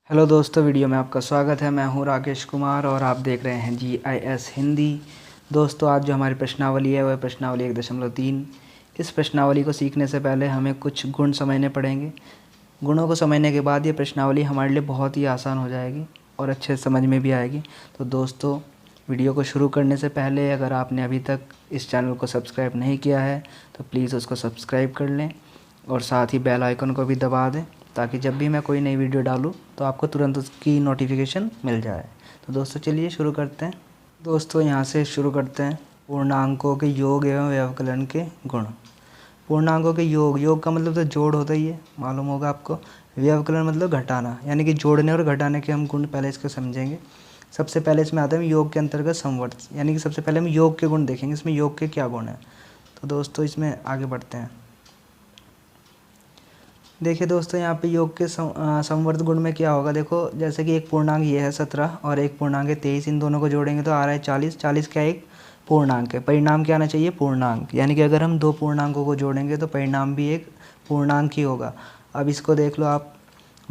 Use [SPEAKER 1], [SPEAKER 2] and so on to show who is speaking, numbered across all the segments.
[SPEAKER 1] Hello दोस्तों, video में आपका स्वागत है। मैं हूं राकेश कुमार और आप देख रहे हैं GIS हिंदी। दोस्तों, आज जो हमारी प्रश्नावली है वह प्रश्नावली 1.3। इस प्रश्नावली को सीखने से पहले हमें कुछ गुण समझने पड़ेंगे। गुणों को समझने के बाद ये प्रश्नावली हमारे लिए बहुत ही आसान हो जाएगी और अच्छे समझ में भी आएगी। तो दोस्तों, वीडियो को शुरू करने से पहले अगर आपने अभी तक इस चैनल को सब्सक्राइब नहीं किया है तो प्लीज़ उसको सब्सक्राइब कर लें और साथ ही बेल आइकन को भी दबा दें, ताकि जब भी मैं कोई नई वीडियो डालूं तो आपको तुरंत उसकी नोटिफिकेशन मिल जाए। तो दोस्तों, चलिए शुरू करते हैं। दोस्तों, यहाँ से शुरू करते हैं। पूर्णांकों के योग एवं व्यवकलन के गुण। पूर्णांकों के योग का मतलब तो जोड़ होता ही है, मालूम होगा आपको। व्यवकलन मतलब घटाना, यानी कि जोड़ने और घटाने के हम गुण पहले इसको समझेंगे। सबसे पहले इसमें आता है योग के अंतर्गत संवर्त, यानी कि सबसे पहले हम योग के गुण देखेंगे, इसमें योग के क्या गुण हैं। तो दोस्तों, इसमें आगे बढ़ते हैं। देखिए दोस्तों, यहाँ पे योग के संवर्त गुण में क्या होगा। देखो, जैसे कि एक पूर्णांक ये है 17 और एक पूर्णांक है 23, इन दोनों को जोड़ेंगे तो आ रहा है 40। 40 क्या एक पूर्णांक है। परिणाम क्या आना चाहिए, पूर्णांक, यानी कि अगर हम दो पूर्णांकों को जोड़ेंगे तो परिणाम भी एक पूर्णांक ही होगा। अब इसको देख लो आप,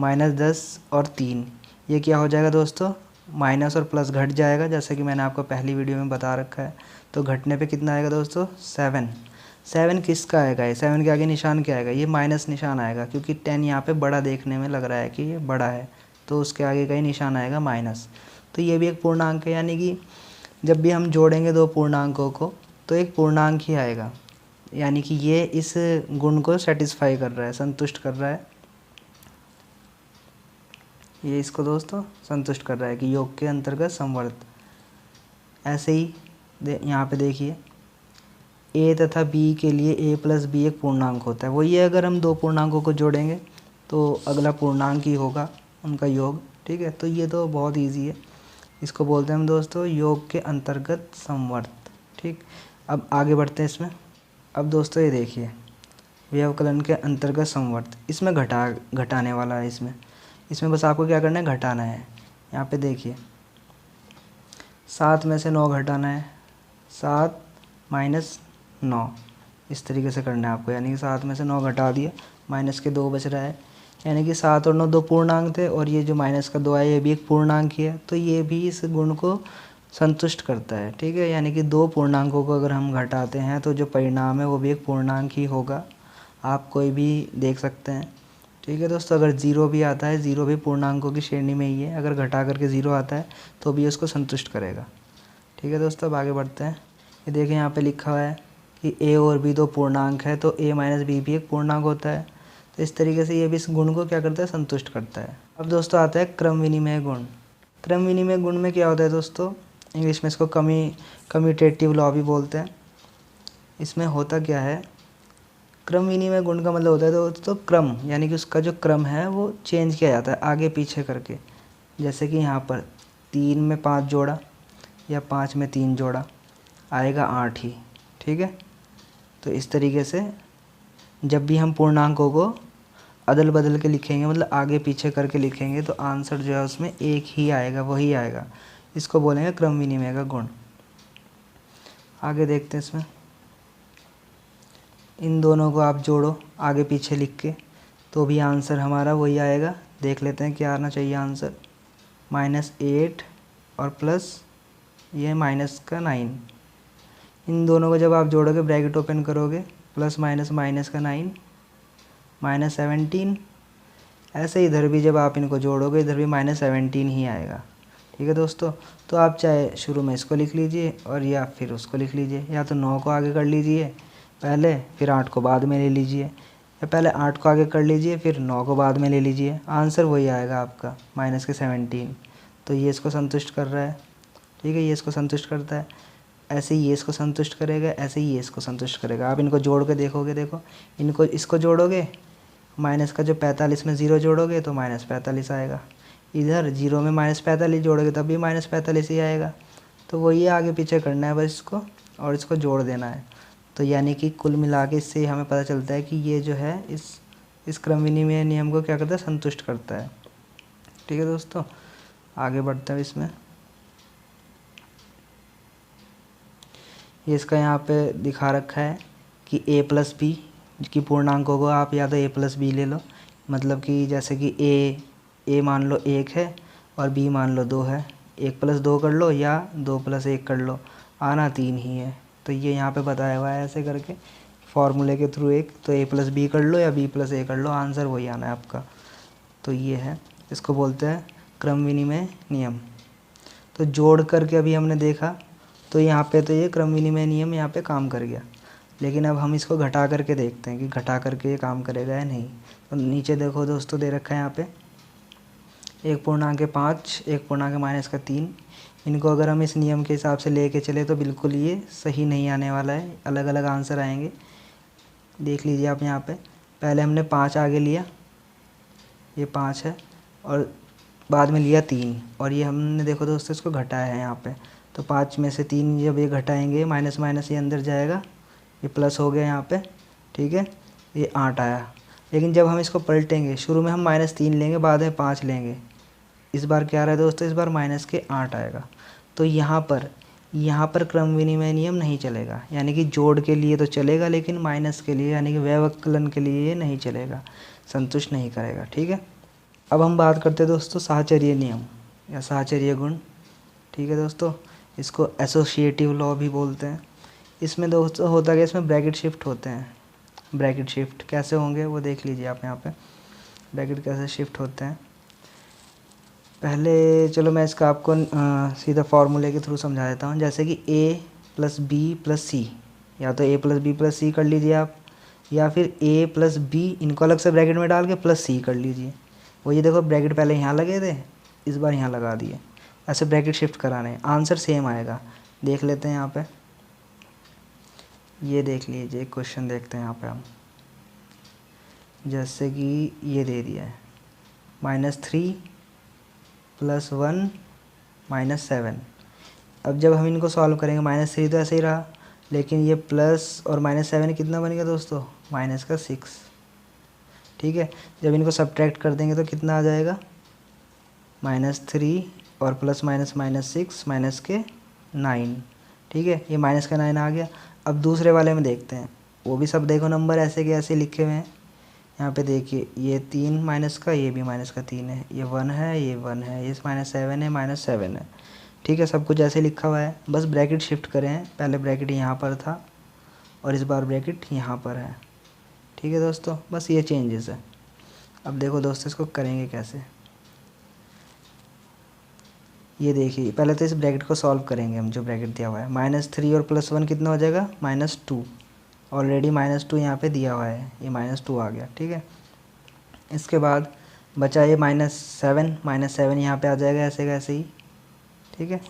[SPEAKER 1] -10 और 3, ये क्या हो जाएगा दोस्तों, माइनस और प्लस घट जाएगा, जैसे कि मैंने आपको पहली वीडियो में बता रखा है। तो घटने पे कितना आएगा दोस्तों, 7। 7 किसका आएगा, ये 7 के आगे निशान क्या आएगा, ये माइनस निशान आएगा, क्योंकि 10 यहाँ पे बड़ा देखने में लग रहा है कि ये बड़ा है, तो उसके आगे का ही निशान आएगा माइनस। तो ये भी एक पूर्णांक है, यानी कि जब भी हम जोड़ेंगे दो पूर्णांकों को तो एक पूर्णांक ही आएगा, यानी कि ये इस गुण को सेटिस्फाई कर रहा है, संतुष्ट कर रहा है। ये इसको दोस्तों संतुष्ट कर रहा है कि योग के अंतर्गत संवर्त। ऐसे ही यहाँ पे देखिए, a तथा b के लिए a प्लस बी एक पूर्णांक होता है। वही है, अगर हम दो पूर्णांकों को जोड़ेंगे तो अगला पूर्णांक ही होगा उनका योग। ठीक है, तो ये तो बहुत इजी है, इसको बोलते हैं हम दोस्तों योग के अंतर्गत संवर्त। ठीक, अब आगे बढ़ते हैं इसमें। अब दोस्तों ये देखिए, व्यवकलन के अंतर्गत संवर्त, इसमें घटाने वाला है। इसमें बस आपको क्या करना है, घटाना है। यहाँ पे देखिए, 7 में से 9 घटाना है, 7 माइनस 9, इस तरीके से करना है आपको। यानी कि 7 में से 9 घटा दिया, माइनस के 2 बच रहा है, यानी कि 7 और 9 दो पूर्णांक थे, और ये जो माइनस का 2 है ये भी एक पूर्णांक ही है। तो ये भी इस गुण को संतुष्ट करता है। ठीक है, यानी कि दो पूर्णांकों को अगर हम घटाते हैं तो जो परिणाम है वो भी एक पूर्णांक ही होगा। आप कोई भी देख सकते हैं। ठीक है दोस्तों, अगर ज़ीरो भी आता है, ज़ीरो भी पूर्णांकों की श्रेणी में ही है, अगर घटा करके ज़ीरो आता है तो भी उसको संतुष्ट करेगा। ठीक है दोस्तों, अब आगे बढ़ते हैं। ये देखें, यहाँ पे लिखा हुआ है कि a और b दो पूर्णांक है, तो a माइनस बी भी एक पूर्णांक होता है। तो इस तरीके से ये भी इस गुण को क्या करता है, संतुष्ट करता है। अब दोस्तों आता है क्रम विनिमय गुण। क्रम विनिमय गुण में क्या होता है दोस्तों, इंग्लिश में इसको कम्यूटेटिव लॉ भी बोलते हैं। इसमें होता क्या है, क्रम विनिमय गुण का मतलब होता है दोस्तों क्रम, यानी कि उसका जो क्रम है वो चेंज किया जाता है आगे पीछे करके। जैसे कि यहाँ पर 3 में 5 जोड़ा या 5 में 3 जोड़ा, आएगा 8 ही। ठीक है, तो इस तरीके से जब भी हम पूर्णांकों को अदल बदल के लिखेंगे, मतलब आगे पीछे करके लिखेंगे, तो आंसर जो है उसमें एक ही आएगा, वही आएगा। इसको बोलेंगे क्रम विनिमय का गुण। आगे देखते हैं इसमें, इन दोनों को आप जोड़ो आगे पीछे लिख के, तो भी आंसर हमारा वही आएगा। देख लेते हैं क्या आना चाहिए आंसर, -8 और प्लस ये माइनस का 9। इन दोनों को जब आप जोड़ोगे, ब्रैकेट ओपन करोगे, प्लस माइनस माइनस का 9, -17। ऐसे इधर भी जब आप इनको जोड़ोगे, इधर भी -17 ही आएगा। ठीक है दोस्तों, तो आप चाहे शुरू में इसको लिख लीजिए और या फिर उसको लिख लीजिए, या तो 9 को आगे कर लीजिए पहले, फिर 8 को बाद में ले लीजिए, या पहले 8 को आगे कर लीजिए फिर 9 को बाद में ले लीजिए, आंसर वही आएगा आपका -17। तो ये इसको संतुष्ट कर रहा है। ठीक है, ये इसको संतुष्ट करता है। ऐसे ही ये इसको संतुष्ट करेगा, ऐसे ही ये इसको संतुष्ट करेगा। आप इनको जोड़ के देखोगे, देखो इनको इसको जोड़ोगे, माइनस का जो 45 में 0 जोड़ोगे तो -45 आएगा। इधर 0 में -45 जोड़ोगे तब भी -45 ही आएगा। तो वही आगे पीछे करना है बस इसको, और इसको जोड़ देना है। तो यानी कि कुल मिला के इससे हमें पता चलता है कि ये जो है इस क्रम विनिमय नियम को क्या करता है, संतुष्ट करता है। ठीक है दोस्तों, आगे बढ़ते हैं इसमें। ये इसका यहाँ पे दिखा रखा है कि a प्लस बी की पूर्णांकों को आप या तो a प्लस बी ले लो, मतलब कि जैसे कि a ए मान लो 1 है और बी मान लो 2 है, 1 + 2 कर लो या 2 + 1 कर लो, आना 3 ही है। तो ये यहाँ पे बताया हुआ है ऐसे करके फार्मूले के थ्रू एक, तो a + b कर लो या b + a कर लो, आंसर वही आना है आपका। तो ये है, इसको बोलते हैं क्रम विनिमय नियम। तो जोड़ करके अभी हमने देखा तो यहाँ पे तो ये क्रम विनिमय नियम यहाँ पे काम कर गया, लेकिन अब हम इसको घटा करके देखते हैं कि घटा करके ये काम करेगा या नहीं। तो नीचे देखो दोस्तों दे रखा है यहाँ पे 1.5, 1.−3। इनको अगर हम इस नियम के हिसाब से लेके चले तो बिल्कुल ये सही नहीं आने वाला है, अलग अलग आंसर आएंगे। देख लीजिए आप यहाँ पे, पहले हमने 5 आगे लिया, ये 5 है, और बाद में लिया 3, और ये हमने देखो दोस्तों इसको घटाया है यहाँ पे। तो 5 में से 3 जब ये घटाएंगे, माइनस माइनस ये अंदर जाएगा, ये प्लस हो गया यहाँ पे, ठीक है, ये 8 आया। लेकिन जब हम इसको पलटेंगे, शुरू में हम -3 लेंगे, बाद में 5 लेंगे, इस बार क्या आ रहा है दोस्तों, इस बार -8 आएगा। तो यहाँ पर क्रम विनिमय नियम नहीं चलेगा, यानी कि जोड़ के लिए तो चलेगा लेकिन माइनस के लिए यानी कि व्यवकलन के लिए ये नहीं चलेगा, संतुष्ट नहीं करेगा, ठीक है। अब हम बात करते हैं दोस्तों साहचर्य नियम या साहचर्य गुण, ठीक है दोस्तों, इसको एसोसिएटिव लॉ भी बोलते हैं। इसमें दोस्तों होता क्या, इसमें ब्रैकेट शिफ्ट होते हैं। ब्रैकेट शिफ्ट कैसे होंगे वो देख लीजिए आप यहाँ पे, ब्रैकेट कैसे शिफ्ट होते हैं। पहले चलो मैं इसका आपको सीधा फार्मूले के थ्रू समझा देता हूँ। जैसे कि a + b + c, या तो a + b + c कर लीजिए आप, या फिर a + b इनको अलग से ब्रैकेट में डाल के +c कर लीजिए। वो ये देखो ब्रैकेट पहले यहाँ लगे थे, इस बार यहाँ लगा दिए, ऐसे ब्रैकेट शिफ्ट कराने, आंसर सेम आएगा। देख लेते हैं यहाँ पे, ये देख लीजिए क्वेश्चन देखते हैं यहाँ पे हम। जैसे कि ये दे दिया है -3 + 1 - 7। अब जब हम इनको सॉल्व करेंगे, -3 तो ऐसे ही रहा, लेकिन ये प्लस और -7 कितना बन गया दोस्तों, -6, ठीक है। जब इनको सब्ट्रैक्ट कर देंगे तो कितना आ जाएगा, -3 और प्लस माइनस -6 -9, ठीक है, ये -9 आ गया। अब दूसरे वाले में देखते हैं, वो भी सब देखो नंबर ऐसे के ऐसे लिखे हुए हैं। यहाँ पे देखिए ये 3 माइनस का, ये भी -3 है, ये 1 है, ये 1 है, ये -7 है, -7 है, ठीक है, सब कुछ ऐसे लिखा हुआ है। बस ब्रैकेट शिफ्ट करें हैं, पहले ब्रैकेट यहाँ पर था और इस बार ब्रैकेट यहाँ पर है, ठीक है दोस्तों, बस ये चेंजेस है। अब देखो दोस्तों इसको करेंगे कैसे, ये देखिए पहले तो इस ब्रैकेट को सॉल्व करेंगे हम, जो ब्रैकेट दिया हुआ है। -3 और +1 कितना हो जाएगा, -2, ऑलरेडी -2 यहाँ पे दिया हुआ है, ये -2 आ गया, ठीक है। इसके बाद बचा ये -7 यहाँ पे आ जाएगा ऐसे कैसे ही, ठीक है।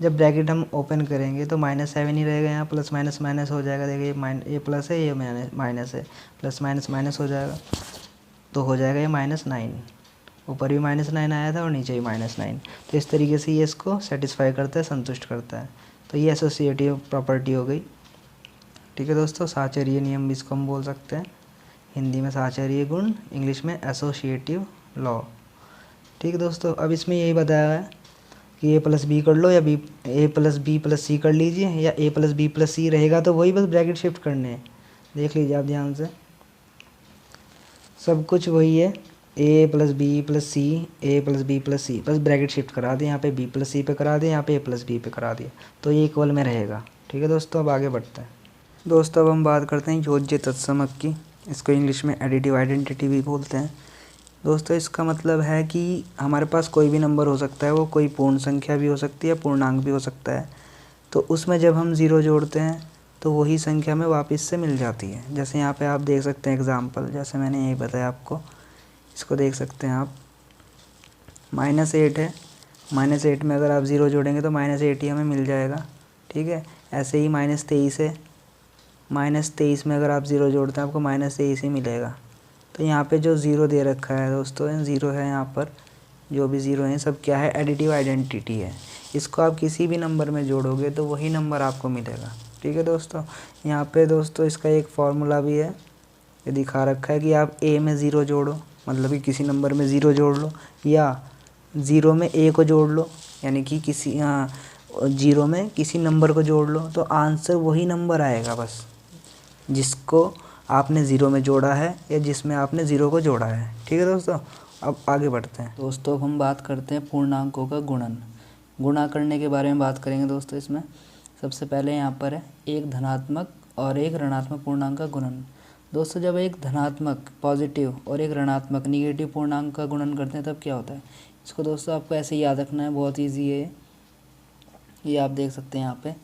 [SPEAKER 1] जब ब्रैकेट हम ओपन करेंगे तो -7 ही रहेगा, यहाँ प्लस माइनस माइनस हो जाएगा, देखिए ये प्लस है, ये माइनस है, प्लस माइनस माइनस हो जाएगा, तो हो जाएगा ये -9। ऊपर भी -9 आया था और नीचे भी -9, तो इस तरीके से ये इसको सेटिस्फाई करता है, संतुष्ट करता है। तो ये एसोसिएटिव प्रॉपर्टी हो गई, ठीक है दोस्तों। साहचर्य नियम भी इसको हम बोल सकते हैं, हिंदी में साहचर्य गुण, इंग्लिश में एसोसिएटिव लॉ, ठीक है दोस्तों। अब इसमें यही बताया है कि a + b कर लो या a + b + c कर लीजिए, या a + b + c रहेगा तो वही बस ब्रैकेट शिफ्ट करने हैं। देख लीजिए आप ध्यान से, सब कुछ वही है, a + b + c, a + b + c, बस ब्रैकेट शिफ्ट करा दें, यहाँ पे b + c पे करा दें, यहाँ पे a + b पे करा दिया, तो ये इक्वल में रहेगा, ठीक है दोस्तों। अब आगे बढ़ते हैं दोस्तों, अब हम बात करते हैं योज्य तत्समक की, इसको इंग्लिश में एडिटिव आइडेंटिटी भी बोलते हैं दोस्तों। इसका मतलब है कि हमारे पास कोई भी नंबर हो सकता है, वो कोई पूर्ण संख्या भी हो सकती है, पूर्णांक भी हो सकता है, तो उसमें जब हम 0 जोड़ते हैं तो वही संख्या में वापस से मिल जाती है। जैसे यहाँ पे आप देख सकते हैं एग्ज़ाम्पल, जैसे मैंने यही बताया आपको, इसको देख सकते हैं आप, -8 है, -8 में अगर आप 0 जोड़ेंगे तो -8 ही हमें मिल जाएगा, ठीक है। ऐसे ही -23 है, -23 में अगर आप 0 जोड़ते हैं आपको -23 ही मिलेगा। तो यहाँ पे जो 0 दे रखा है दोस्तों, 0 है यहाँ पर, जो भी 0 हैं सब क्या है, एडिटिव आइडेंटिटी है। इसको आप किसी भी नंबर में जोड़ोगे तो वही नंबर आपको मिलेगा, ठीक है दोस्तों। यहाँ पे दोस्तों इसका एक फार्मूला भी है, ये दिखा रखा है कि आप a में 0 जोड़ो, मतलब कि किसी नंबर में 0 जोड़ लो, या 0 में a को जोड़ लो, यानी कि किसी 0 में किसी नंबर को जोड़ लो, तो आंसर वही नंबर आएगा बस जिसको आपने 0 में जोड़ा है या जिसमें आपने 0 को जोड़ा है, ठीक है दोस्तों। अब आगे बढ़ते हैं दोस्तों। अब हम बात करते हैं पूर्णांकों का गुणन। गुणा करने के बारे में बात करेंगे दोस्तों। इसमें सबसे पहले यहाँ पर है एक धनात्मक और एक ऋणात्मक पूर्णांक का गुणन। दोस्तों जब एक धनात्मक पॉजिटिव और एक ऋणात्मक निगेटिव पूर्णांक का गुणन करते हैं तब क्या होता है, इसको दोस्तों आपको ऐसे याद रखना है, बहुत ईजी है। ये आप देख सकते हैं यहाँ पे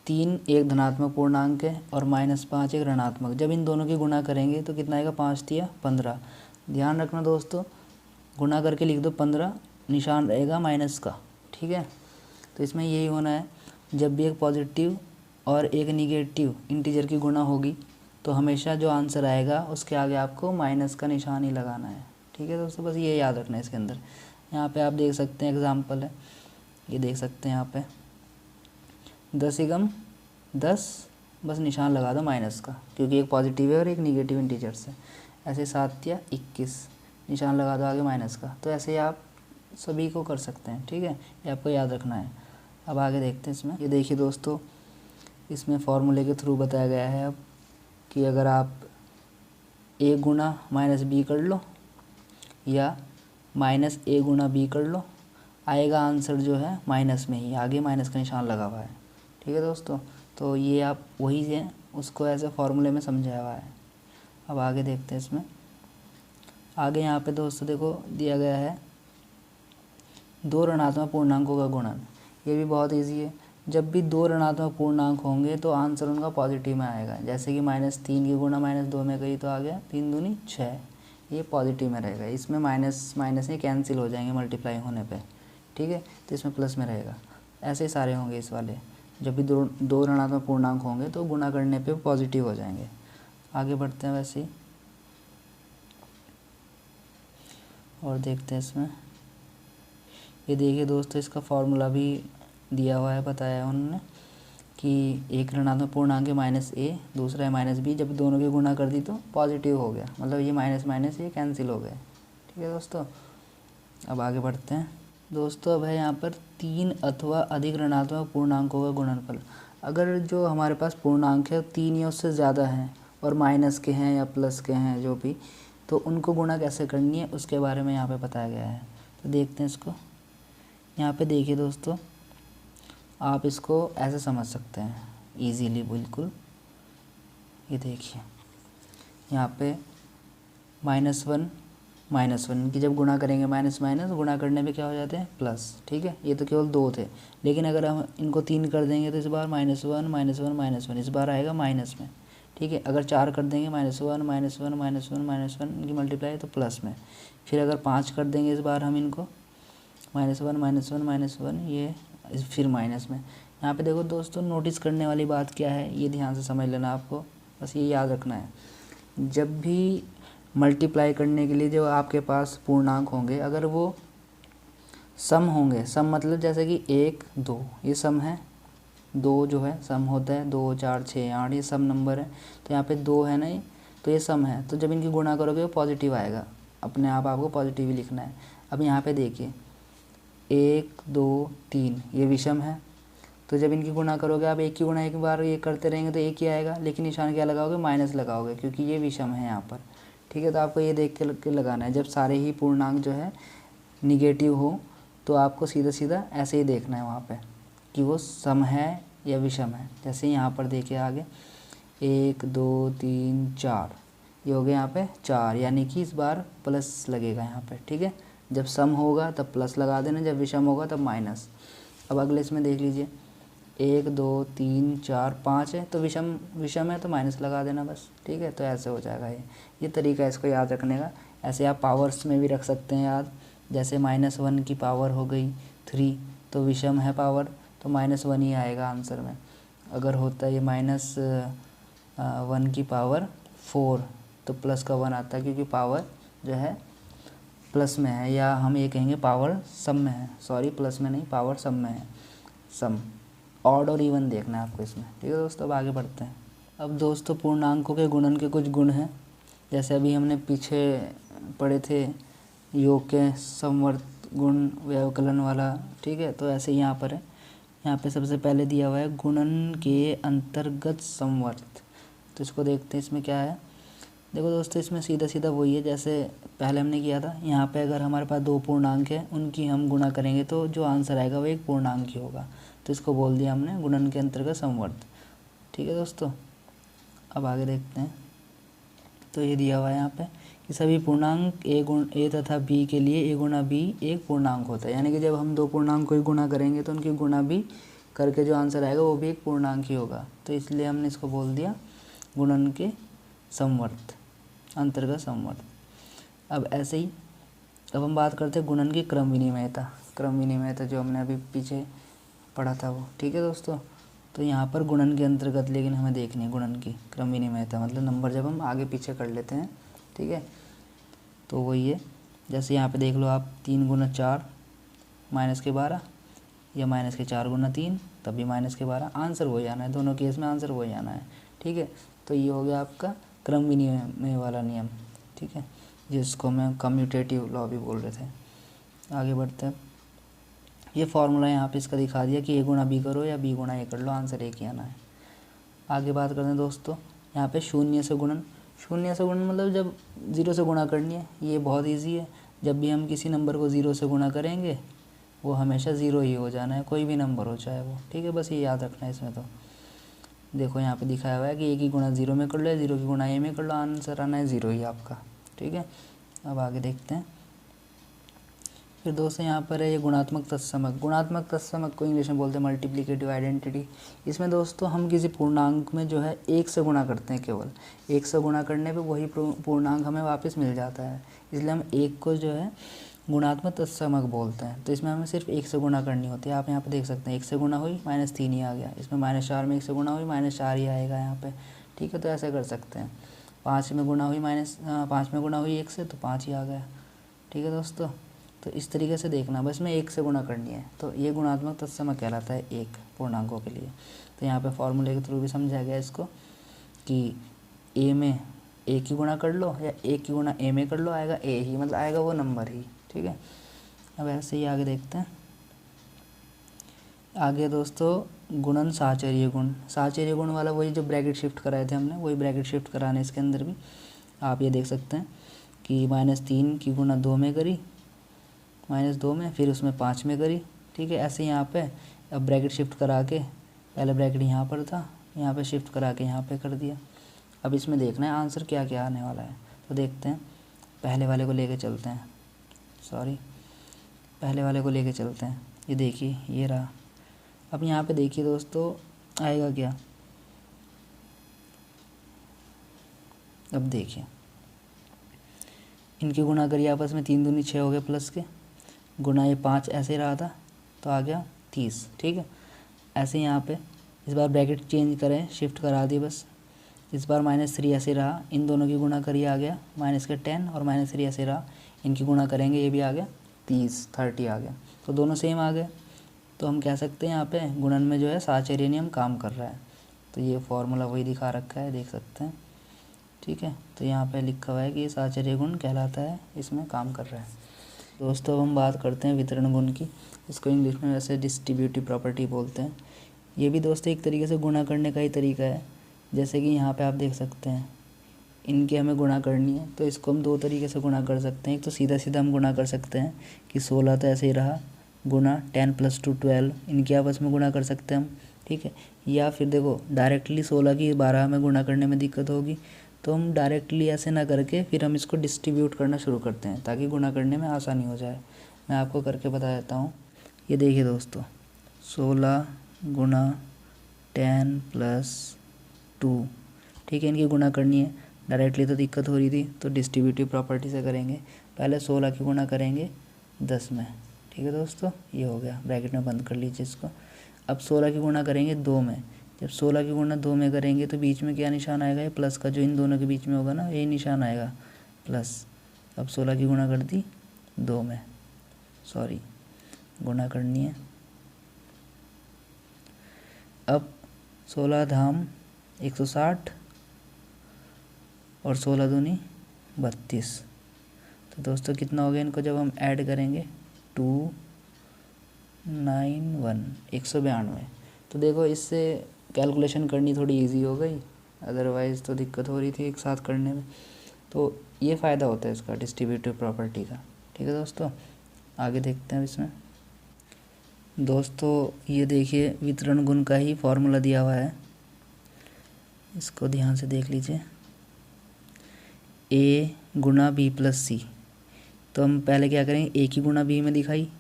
[SPEAKER 1] 3 एक धनात्मक पूर्णांक है और -5 एक ऋणात्मक। जब इन दोनों की गुणा करेंगे तो कितना आएगा, 5 तिया 15। ध्यान रखना दोस्तों, गुणा करके लिख दो 15, निशान रहेगा माइनस का, ठीक है। तो इसमें यही होना है, जब भी एक पॉजिटिव और एक निगेटिव इंटीजर की गुणा होगी तो हमेशा जो आंसर आएगा उसके आगे आपको माइनस का निशान ही लगाना है, ठीक है दोस्तों। बस ये याद रखना है इसके अंदर। यहाँ पे आप देख सकते हैं एग्जाम्पल है, ये देख सकते हैं यहाँ पे 10 × 10, बस निशान लगा दो माइनस का, क्योंकि एक पॉजिटिव है और एक निगेटिव इंटीजर से। ऐसे 7 या 21, निशान लगा दो आगे माइनस का। तो ऐसे आप सभी को कर सकते हैं, ठीक है, ये आपको याद रखना है। अब आगे देखते हैं इसमें। ये देखिए दोस्तों, इसमें फॉर्मूले के थ्रू बताया गया है अब कि अगर आप a गुना -b कर लो या -a गुना b कर लो, आएगा आंसर जो है माइनस में ही, आगे माइनस का निशान लगा हुआ है, ठीक है दोस्तों। तो ये आप वही है, उसको ऐसे फॉर्मूले में समझाया हुआ है। अब आगे देखते हैं इसमें। आगे यहाँ पे दोस्तों देखो दिया गया है 2 ऋणात्मक पूर्णांकों का गुणन। ये भी बहुत इजी है। जब भी 2 ऋणात्मक पूर्णांक होंगे तो आंसर उनका पॉजिटिव में आएगा। जैसे कि -3 की गुणा -2 में गई तो आ गया 3 दूनी 6, ये पॉजिटिव में रहेगा। इसमें माइनस माइनस ही कैंसिल हो जाएंगे मल्टीप्लाई होने पे, ठीक है, तो इसमें प्लस में रहेगा। ऐसे ही सारे होंगे इस वाले, जब भी दो ऋणात्मक पूर्णांक होंगे तो गुणा करने पे पॉजिटिव हो जाएंगे। आगे बढ़ते हैं वैसे ही और देखते हैं इसमें। ये देखिए दोस्तों, इसका फॉर्मूला भी दिया हुआ है, बताया है उन्होंने कि एक ऋणात्मक पूर्णांक है -a, दूसरा है -b, जब दोनों की गुणा कर दी तो पॉजिटिव हो गया, मतलब ये माइनस माइनस ये कैंसिल हो गए, ठीक है दोस्तों। अब आगे बढ़ते हैं दोस्तों। अब है यहाँ पर 3 अथवा अधिक ऋणात्मक पूर्णांकों का गुणनफल। अगर जो हमारे पास पूर्णांक है 3 या उससे ज़्यादा हैं और माइनस के हैं या प्लस के हैं जो भी, तो उनको गुणा कैसे करनी है उसके बारे में यहाँ पे बताया गया है। तो देखते हैं इसको। यहाँ पे देखिए दोस्तों, आप इसको ऐसे समझ सकते हैं इजीली बिल्कुल। ये देखिए यहाँ पे -1 की जब गुणा करेंगे माइनस माइनस गुणा करने पे क्या हो जाते हैं प्लस, ठीक है। ये तो केवल 2 थे, लेकिन अगर हम इनको 3 कर देंगे तो इस बार -1 इस बार आएगा माइनस में, ठीक है। अगर 4 कर देंगे -1 इनकी मल्टीप्लाई तो प्लस में। फिर अगर 5 कर देंगे इस बार हम इनको -1 ये फिर माइनस में। यहाँ पे देखो दोस्तों, नोटिस करने वाली बात क्या है ये ध्यान से समझ लेना आपको, बस ये याद रखना है। जब भी मल्टीप्लाई करने के लिए जो आपके पास पूर्णांक होंगे, अगर वो सम होंगे, सम मतलब जैसे कि 1 2 ये सम है, 2 जो है सम होता है, 2 4 6 8 ये सम नंबर है। तो यहाँ पे 2 है नहीं, तो ये सम है, तो जब इनकी गुणा करोगे वो पॉजिटिव आएगा, अपने आप आपको पॉजिटिव ही लिखना है। अब यहाँ पे देखिए 1 2 3 ये विषम है, तो जब इनकी गुणा करोगे आप एक की गुणा एक बार ये करते रहेंगे तो एक ही आएगा, लेकिन निशान क्या लगाओगे, माइनस लगाओगे, क्योंकि ये विषम है यहाँ पर, ठीक है। तो आपको ये देख के लगाना है, जब सारे ही पूर्णांक जो है निगेटिव हो तो आपको सीधा सीधा ऐसे ही देखना है वहाँ पे कि वो सम है या विषम है। जैसे यहाँ पर देखिए आगे 1 2 3 4 ये हो गया यहाँ पे 4, यानी कि इस बार प्लस लगेगा यहाँ पे, ठीक है। जब सम होगा तब प्लस लगा देना, जब विषम होगा तब माइनस। अब अगले इसमें देख लीजिए 1 2 3 4 5 है, तो विषम है तो माइनस लगा देना बस, ठीक है। तो ऐसे हो जाएगा ये तरीका है इसको याद रखने का। ऐसे आप पावर्स में भी रख सकते हैं याद, जैसे -1 की पावर हो गई 3 तो विषम है पावर, तो -1 ही आएगा आंसर में। अगर होता है ये -1 की पावर 4 तो प्लस का 1 आता है, क्योंकि पावर जो है प्लस में है, या हम ये कहेंगे पावर सम में है, सॉरी प्लस में नहीं, पावर सम में है, सम। ऑड और इवन देखना है आपको इसमें, ठीक है दोस्तों। अब आगे बढ़ते हैं। अब दोस्तों पूर्णांकों के गुणन के कुछ गुण हैं, जैसे अभी हमने पीछे पढ़े थे योग के समवर्त गुण व्यवकलन वाला, ठीक है। तो ऐसे यहाँ पर है, यहाँ पे सबसे पहले दिया हुआ है गुणन के अंतर्गत समवर्त। तो इसको देखते हैं, इसमें क्या है।
[SPEAKER 2] देखो दोस्तों इसमें सीधा सीधा वही है जैसे पहले हमने किया था। यहाँ पे अगर हमारे पास दो पूर्णांक है उनकी हम गुणा करेंगे तो जो आंसर आएगा वो एक पूर्णांक ही होगा। तो इसको बोल दिया हमने गुणन के अंतर्गत समवर्त। ठीक है दोस्तों, अब आगे देखते हैं। तो ये दिया हुआ है यहाँ पे कि सभी पूर्णांक ए तथा बी के लिए ए गुणा बी एक पूर्णांक होता है। यानी कि जब हम दो पूर्णांक को ही गुणा करेंगे तो उनकी गुणा भी करके जो आंसर आएगा वो भी एक पूर्णांक ही होगा। तो इसलिए हमने इसको बोल दिया गुणन के समवर्त, अंतर्गत समवर्त। अब ऐसे ही अब हम बात करते हैं गुणन की क्रम विनिमयता। क्रम विनिमयता जो हमने अभी पीछे पढ़ा था वो। ठीक है दोस्तों, तो यहाँ पर गुणन के अंतर्गत लेकिन हमें देखनी है गुणन की क्रम विनिमयता, मतलब नंबर जब हम आगे पीछे कर लेते हैं। ठीक है, तो वही है जैसे यहाँ पे देख लो आप 3 गुना 4 माइनस के 12 या माइनस के 4 गुना 3 तब भी माइनस के 12, आंसर वही आना है, दोनों केस में आंसर वही आना है। ठीक है, तो ये हो गया आपका क्रम विनिमय वाला नियम। ठीक है, जिसको मैं कम्यूटेटिव लॉ भी बोल रहे थे। आगे बढ़ते हैं। ये फार्मूला यहाँ पे इसका दिखा दिया कि ए गुणा बी करो या बी गुणा ए कर लो, आंसर एक ही आना है। आगे बात करते हैं दोस्तों, यहाँ पे शून्य से गुणन। शून्य से गुणन मतलब जब 0 से गुणा करनी है, ये बहुत इजी है। जब भी हम किसी नंबर को 0 से गुणा करेंगे वो हमेशा 0 ही हो जाना है, कोई भी नंबर हो चाहे वो। ठीक है, बस ये याद रखना है इसमें। तो देखो यहाँ पे दिखाया हुआ है कि ए की गुणा 0 में कर लो या 0 की गुणा ए में कर लो, आंसर आना है 0 ही आपका। ठीक है, अब आगे देखते हैं। फिर दोस्तों यहाँ पर है ये गुणात्मक तत्समक। गुणात्मक तत्समक को इंग्लिश में बोलते हैं मल्टीप्लिकेटिव आइडेंटिटी। इसमें दोस्तों हम किसी पूर्णांक में जो है 1 से गुणा करते हैं, केवल 1 से गुणा करने पे वही पूर्णांक हमें वापस मिल जाता है, इसलिए हम 1 को जो है गुणात्मक तत्समक बोलते हैं। तो इसमें हमें सिर्फ 1 से गुणा करनी होती है। आप यहाँ पर देख सकते हैं 1 से गुणा हुई -3 ही आ गया, इसमें -4 में 1 से गुणा हुई -4 ही आएगा यहाँ पर। ठीक है, तो ऐसे कर सकते हैं। 5 में गुणा हुई 5 में गुणा हुई 1 से तो 5 ही आ गया। ठीक है दोस्तों, तो इस तरीके से देखना, बस में 1 से गुणा करनी है। तो ये गुणात्मक तत्समक कहलाता है एक पूर्णांकों के लिए। तो यहाँ पे फॉर्मूले के थ्रू भी समझाया गया इसको कि ए में ए की गुणा कर लो या ए की गुणा ए में कर लो, आएगा ए ही, मतलब आएगा वो नंबर ही। ठीक है, अब ऐसे ही आगे देखते हैं। आगे दोस्तों गुणन साहचर्य गुण। साहचर्य गुण वाला वही जो ब्रैकेट शिफ्ट कराए थे हमने, वही ब्रैकेट शिफ्ट कराने इसके अंदर भी। आप ये देख सकते हैं कि -3 की गुणा 2 में करी, -2 में, फिर उसमें 5 में करी। ठीक है, ऐसे यहाँ पे अब ब्रैकेट शिफ्ट करा के, पहले ब्रैकेट यहाँ पर था, यहाँ पे शिफ्ट करा के यहाँ पे कर दिया। अब इसमें देखना है आंसर क्या क्या आने वाला है। तो देखते हैं, पहले वाले को लेके चलते हैं, पहले वाले को लेके चलते हैं। ये देखिए ये रहा। अब यहाँ पे देखिए दोस्तों आएगा क्या, अब देखिए इनकी गुणा करिए आपस में, 3 दूनी 6 हो गए प्लस के, गुणा ये 5 ऐसे रहा था तो आ गया 30। ठीक है, ऐसे यहाँ पे इस बार ब्रैकेट चेंज करें, शिफ्ट करा दी बस। इस बार -3 ऐसे रहा, इन दोनों की गुणा करिए आ गया -10 और -3 ऐसे रहा, इनकी गुणा करेंगे ये भी आ गया 30 आ गया। तो दोनों सेम आ गए। तो हम कह सकते हैं यहाँ पे गुणन में जो है साहचर्य नियम काम कर रहा है। तो ये फॉर्मूला वही दिखा रखा है, देख सकते हैं। ठीक है, तो यहाँ पे लिखा हुआ है कि ये साहचर्य गुण कहलाता है, इसमें काम कर रहा है। दोस्तों अब हम बात करते हैं वितरण गुण की। इसको इंग्लिश में वैसे डिस्ट्रीब्यूटिव प्रॉपर्टी बोलते हैं। ये भी दोस्तों एक तरीके से गुणा करने का ही तरीका है। जैसे कि यहाँ पे आप देख सकते हैं इनकी हमें गुणा करनी है, तो इसको हम 2 तरीके से गुणा कर सकते हैं। एक तो सीधा सीधा हम गुणा कर सकते हैं कि 16 तो ऐसे ही रहा, गुणा 10 + 2 12, इनकी आपस में गुणा कर सकते हैं हम। ठीक है, या फिर देखो डायरेक्टली 16 की 12 में गुणा करने में दिक्कत होगी, तो हम डायरेक्टली ऐसे ना करके फिर हम इसको डिस्ट्रीब्यूट करना शुरू करते हैं ताकि गुणा करने में आसानी हो जाए। मैं आपको करके बता देता हूँ। ये देखिए दोस्तों 16 गुणा 10 + 2। ठीक है, इनकी गुणा करनी है, डायरेक्टली तो दिक्कत हो रही थी तो डिस्ट्रीब्यूटिव प्रॉपर्टी से करेंगे। पहले 16 की गुणा करेंगे 10 में। ठीक है दोस्तों, ये हो गया, ब्रैकेट में बंद कर लीजिए इसको। अब 16 की गुणा करेंगे 2 में। जब 16 की गुणा 2 में करेंगे तो बीच में क्या निशान आएगा, ये प्लस का, जो इन दोनों के बीच में होगा ना, यही निशान आएगा प्लस। अब 16 की गुणा कर दी 2 में, गुणा करनी है। अब 16 धाम 160 और 16 दूनी 32। तो दोस्तों कितना हो गया, इनको जब हम ऐड करेंगे 291 192। तो देखो इससे कैलकुलेशन करनी थोड़ी इजी हो गई, अदरवाइज़ तो दिक्कत हो रही थी एक साथ करने में। तो ये फ़ायदा होता है इसका डिस्ट्रीब्यूटिव प्रॉपर्टी का। ठीक है दोस्तों, आगे देखते हैं इसमें। दोस्तों ये देखिए वितरण गुण का ही फॉर्मूला दिया हुआ है, इसको ध्यान से देख लीजिए। ए गुना बी प्लस सी, तो हम पहले क्या करेंगे, ए की गुना बी में दिखाई,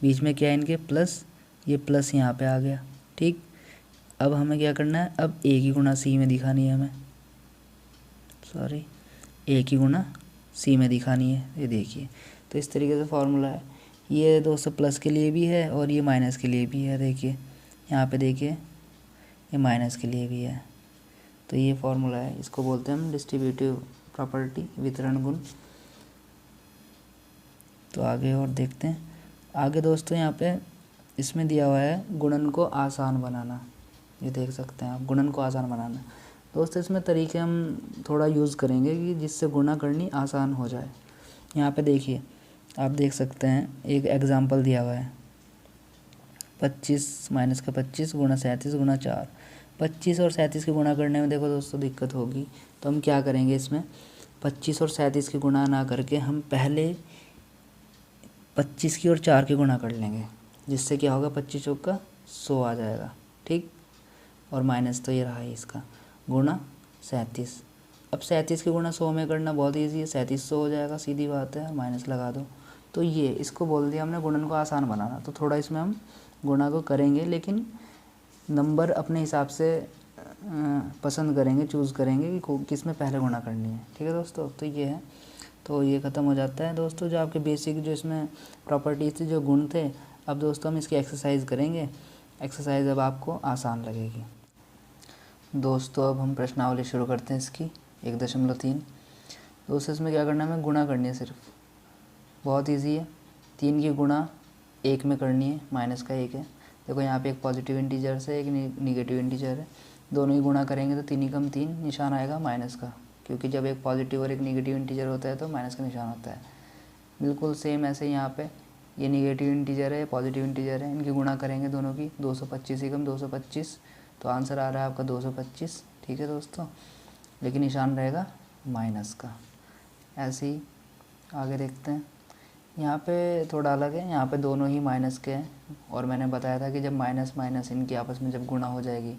[SPEAKER 2] बीच में क्या है इनके प्लस, ये प्लस यहाँ पे आ गया। ठीक, अब हमें क्या करना है, अब ए की गुना सी में दिखानी है हमें, सॉरी ए की गुना सी में दिखानी है। ये देखिए, तो इस तरीके से फॉर्मूला है। ये दोस्तों प्लस के लिए भी है और ये माइनस के लिए भी है। देखिए यहाँ पे देखिए ये माइनस के लिए भी है। तो ये फॉर्मूला है, इसको बोलते हैं हम डिस्ट्रीब्यूटिव प्रॉपर्टी, वितरण गुण। तो आगे और देखते हैं। आगे दोस्तों यहाँ पे इसमें दिया हुआ है गुणन को आसान बनाना। ये देख सकते हैं आप, गुणन को आसान बनाना। दोस्तों इसमें तरीके हम थोड़ा यूज़ करेंगे कि जिससे गुणा करनी आसान हो जाए। यहाँ पे देखिए, आप देख सकते हैं एक एग्ज़ाम्पल दिया हुआ है, 25 माइनस का 25 गुणा 37 गुणा 4। 25 और 37 के गुणा करने में देखो दोस्तों दिक्कत होगी, तो हम क्या करेंगे, इसमें 25 और 37 के गुणा ना करके हम पहले 25 की और 4 के गुणा कर लेंगे, जिससे क्या होगा 25 चौक का 100 आ जाएगा। ठीक, और माइनस तो ये रहा है इसका गुणा 37। अब 37 के गुणा 100 में करना बहुत ईजी है, 3700 हो जाएगा, सीधी बात है, माइनस लगा दो। तो ये इसको बोल दिया हमने गुणन को आसान बनाना। तो थोड़ा इसमें हम गुणा को करेंगे, लेकिन नंबर अपने हिसाब से पसंद करेंगे, चूज़ करेंगे कि किस में पहले गुणा करनी है। ठीक है दोस्तों, तो ये है। तो ये ख़त्म हो जाता है दोस्तों जो आपके बेसिक जो इसमें प्रॉपर्टीज थी, जो गुण थे। अब दोस्तों हम इसकी एक्सरसाइज करेंगे। एक्सरसाइज अब आपको आसान लगेगी। दोस्तों अब हम प्रश्नावली शुरू करते हैं इसकी 1.3। दोस्तों इसमें क्या करना है, हमें गुणा करनी है सिर्फ, बहुत इजी है। 3 की गुणा 1 में करनी है, माइनस का 1 है। देखो यहाँ पे एक पॉजिटिव इंटीजर से एक निगेटिव इंटीजर है, दोनों ही गुणा करेंगे तो 3 कम 3 निशान आएगा माइनस का, क्योंकि जब एक पॉजिटिव और एक निगेटिव इंटीजर होता है तो माइनस का निशान होता है। बिल्कुल सेम ऐसे यहाँ पे ये निगेटिव इंटीजर है, पॉजिटिव इंटीजर है, इनकी गुणा करेंगे दोनों की, 225 ही कम 225, तो आंसर आ रहा है आपका 225। ठीक है दोस्तों, लेकिन निशान रहेगा माइनस का। ऐसे ही आगे देखते हैं। यहाँ पे थोड़ा अलग है, यहाँ पे दोनों ही माइनस के हैं, और मैंने बताया था कि जब माइनस माइनस इनकी आपस में जब गुणा हो जाएगी,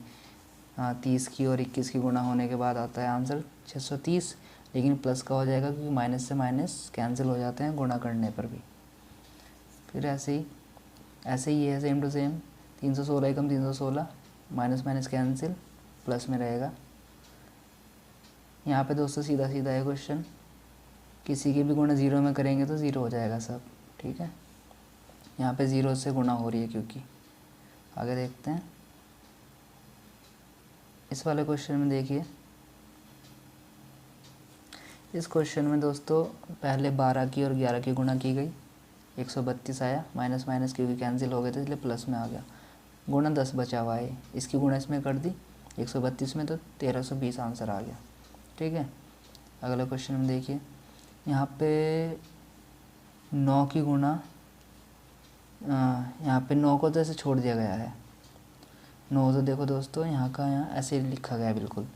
[SPEAKER 2] 30 की और 21 की गुणा होने के बाद आता है आंसर 630, लेकिन प्लस का हो जाएगा क्योंकि माइनस से माइनस कैंसिल हो जाते हैं गुणा करने पर भी। फिर ऐसे ही है, सेम टू सेम, 316 कम 316, माइनस माइनस कैंसिल, प्लस में रहेगा। यहाँ पे दोस्तों सीधा सीधा है क्वेश्चन, किसी की भी गुणा 0 में करेंगे तो 0 हो जाएगा सब। ठीक है, यहाँ पे 0 से गुणा हो रही है क्योंकि। आगे देखते हैं इस वाले क्वेश्चन में। देखिए इस क्वेश्चन में दोस्तों पहले 12 की और 11 की गुणा की गई, 132 आया, माइनस माइनस क्योंकि कैंसिल हो गए थे इसलिए प्लस में आ गया, गुणा 10 बचा हुआ है, इसकी गुणा इसमें कर दी 132 में, तो 1320 आंसर आ गया। ठीक है, अगला क्वेश्चन में देखिए, यहाँ पे 9 की गुणा, यहाँ पे 9 को तो ऐसे छोड़ दिया गया है, 9 तो देखो दोस्तों यहाँ का यहाँ ऐसे लिखा गया है बिल्कुल,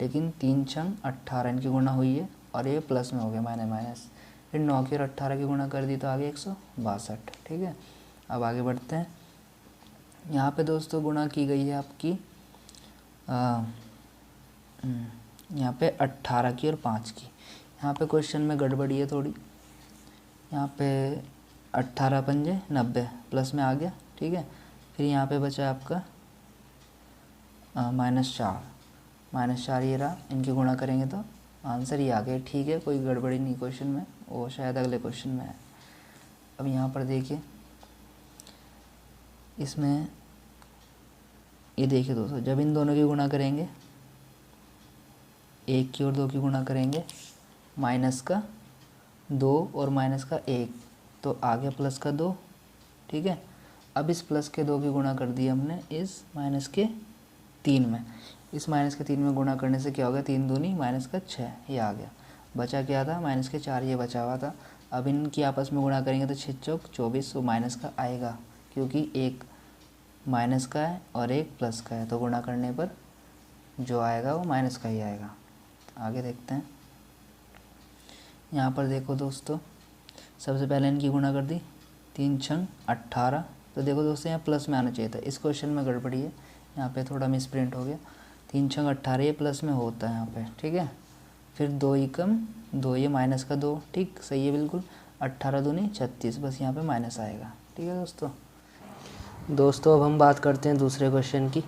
[SPEAKER 2] लेकिन 3 छंग 18 इनकी गुणा हुई है और ये प्लस में हो गया माइनस। फिर 9 की और 18 की गुणा कर दी तो आगे 162। ठीक है, अब आगे बढ़ते हैं। यहाँ पे दोस्तों गुणा की गई है आपकी यहाँ पे 18 की और 5 की। यहाँ पे क्वेश्चन में गड़बड़ी है थोड़ी, यहाँ पे 18 पंजे 90 प्लस में आ गया। ठीक है, फिर यहाँ पे बचा आपका -4 ये रहा, इनकी गुणा करेंगे तो आंसर ही आ गया। ठीक है, कोई गड़बड़ी नहीं क्वेश्चन में, वो शायद अगले क्वेश्चन में है। अब यहाँ पर देखिए, इसमें ये देखिए दोस्तों, जब इन दोनों की गुणा करेंगे, 1 की और 2 की गुणा करेंगे, माइनस का 2 और माइनस का 1, तो आ गया प्लस का 2। ठीक है, अब इस प्लस के 2 की गुणा कर दी हमने इस माइनस के 3 में, इस माइनस के 3 में गुणा करने से क्या हो गया, 3 दूनी माइनस का 6, ये आ गया। बचा क्या था, माइनस के 4, ये बचा हुआ था। अब इनकी आपस में गुणा करेंगे तो 6 चौक 24, वो माइनस का आएगा क्योंकि एक माइनस का है और एक प्लस का है, तो गुणा करने पर जो आएगा वो माइनस का ही आएगा। आगे देखते हैं। यहाँ पर देखो दोस्तों, सबसे पहले इनकी गुणा कर दी, 3 छंग 18। तो देखो दोस्तों यहाँ प्लस में आना चाहिए था, इस क्वेश्चन में गड़बड़ी है, यहाँ पे थोड़ा मिस प्रिंट हो गया। 3 छंग 18 ये प्लस में होता है यहाँ पे, ठीक है। फिर 2 एकम 2, ये माइनस का 2, ठीक सही है बिल्कुल। 18 दूनी 36, बस यहाँ पे माइनस आएगा, ठीक है दोस्तों अब हम बात करते हैं दूसरे क्वेश्चन की।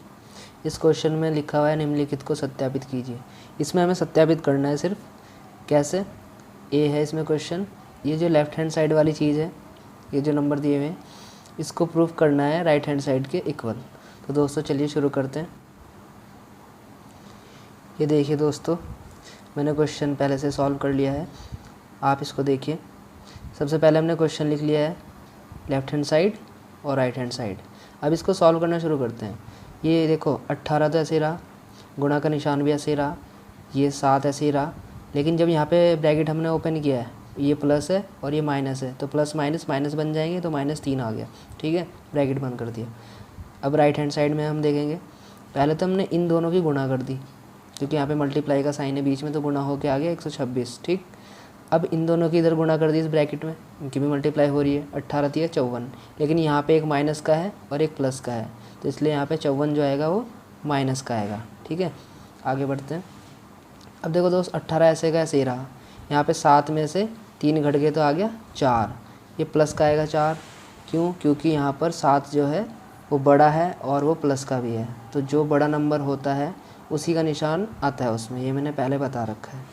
[SPEAKER 2] इस क्वेश्चन में लिखा हुआ है निम्नलिखित को सत्यापित कीजिए। इसमें हमें सत्यापित करना है सिर्फ, कैसे, ए है इसमें क्वेश्चन, ये जो लेफ़्ट हैंड साइड वाली चीज़ है, ये जो नंबर दिए हुए हैं, इसको प्रूफ करना है राइट हैंड साइड के इक्वल। तो दोस्तों चलिए शुरू करते हैं। ये देखिए दोस्तों, मैंने क्वेश्चन पहले से सॉल्व कर लिया है, आप इसको देखिए। सबसे पहले हमने क्वेश्चन लिख लिया है लेफ़्ट हैंड साइड और राइट हैंड साइड। अब इसको सॉल्व करना शुरू करते हैं। ये देखो 18 तो ऐसे ही रहा, गुणा का निशान भी ऐसे ही रहा, ये 7 ऐसे ही रहा, लेकिन जब यहाँ पे ब्रैकेट हमने ओपन किया है, ये प्लस है और ये माइनस है, तो प्लस माइनस माइनस बन जाएंगे, तो -3 आ गया, ठीक है, ब्रैकेट बंद कर दिया। अब राइट हैंड साइड में हम देखेंगे, पहले तो हमने इन दोनों की गुणा कर दी, क्योंकि यहाँ पे मल्टीप्लाई का साइन है बीच में, तो गुणा होके आ गया 126, ठीक। अब इन दोनों की इधर गुणा कर दी इस ब्रैकेट में, इनकी भी मल्टीप्लाई हो रही है, 18 × 54, लेकिन यहाँ पे एक माइनस का है और एक प्लस का है, तो इसलिए यहाँ पे 54 जो आएगा वो माइनस का आएगा, ठीक है। आगे बढ़ते हैं। अब देखो दोस्त 18 ऐसे का ऐसे ही रहा, यहाँ पे 7 में से 3 घट गए तो आ गया 4, ये प्लस का आएगा 4, क्यों, क्योंकि यहाँ पर 7 जो है वो बड़ा है और वो प्लस का भी है, तो जो बड़ा नंबर होता है उसी का निशान आता है उसमें, ये मैंने पहले बता रखा है।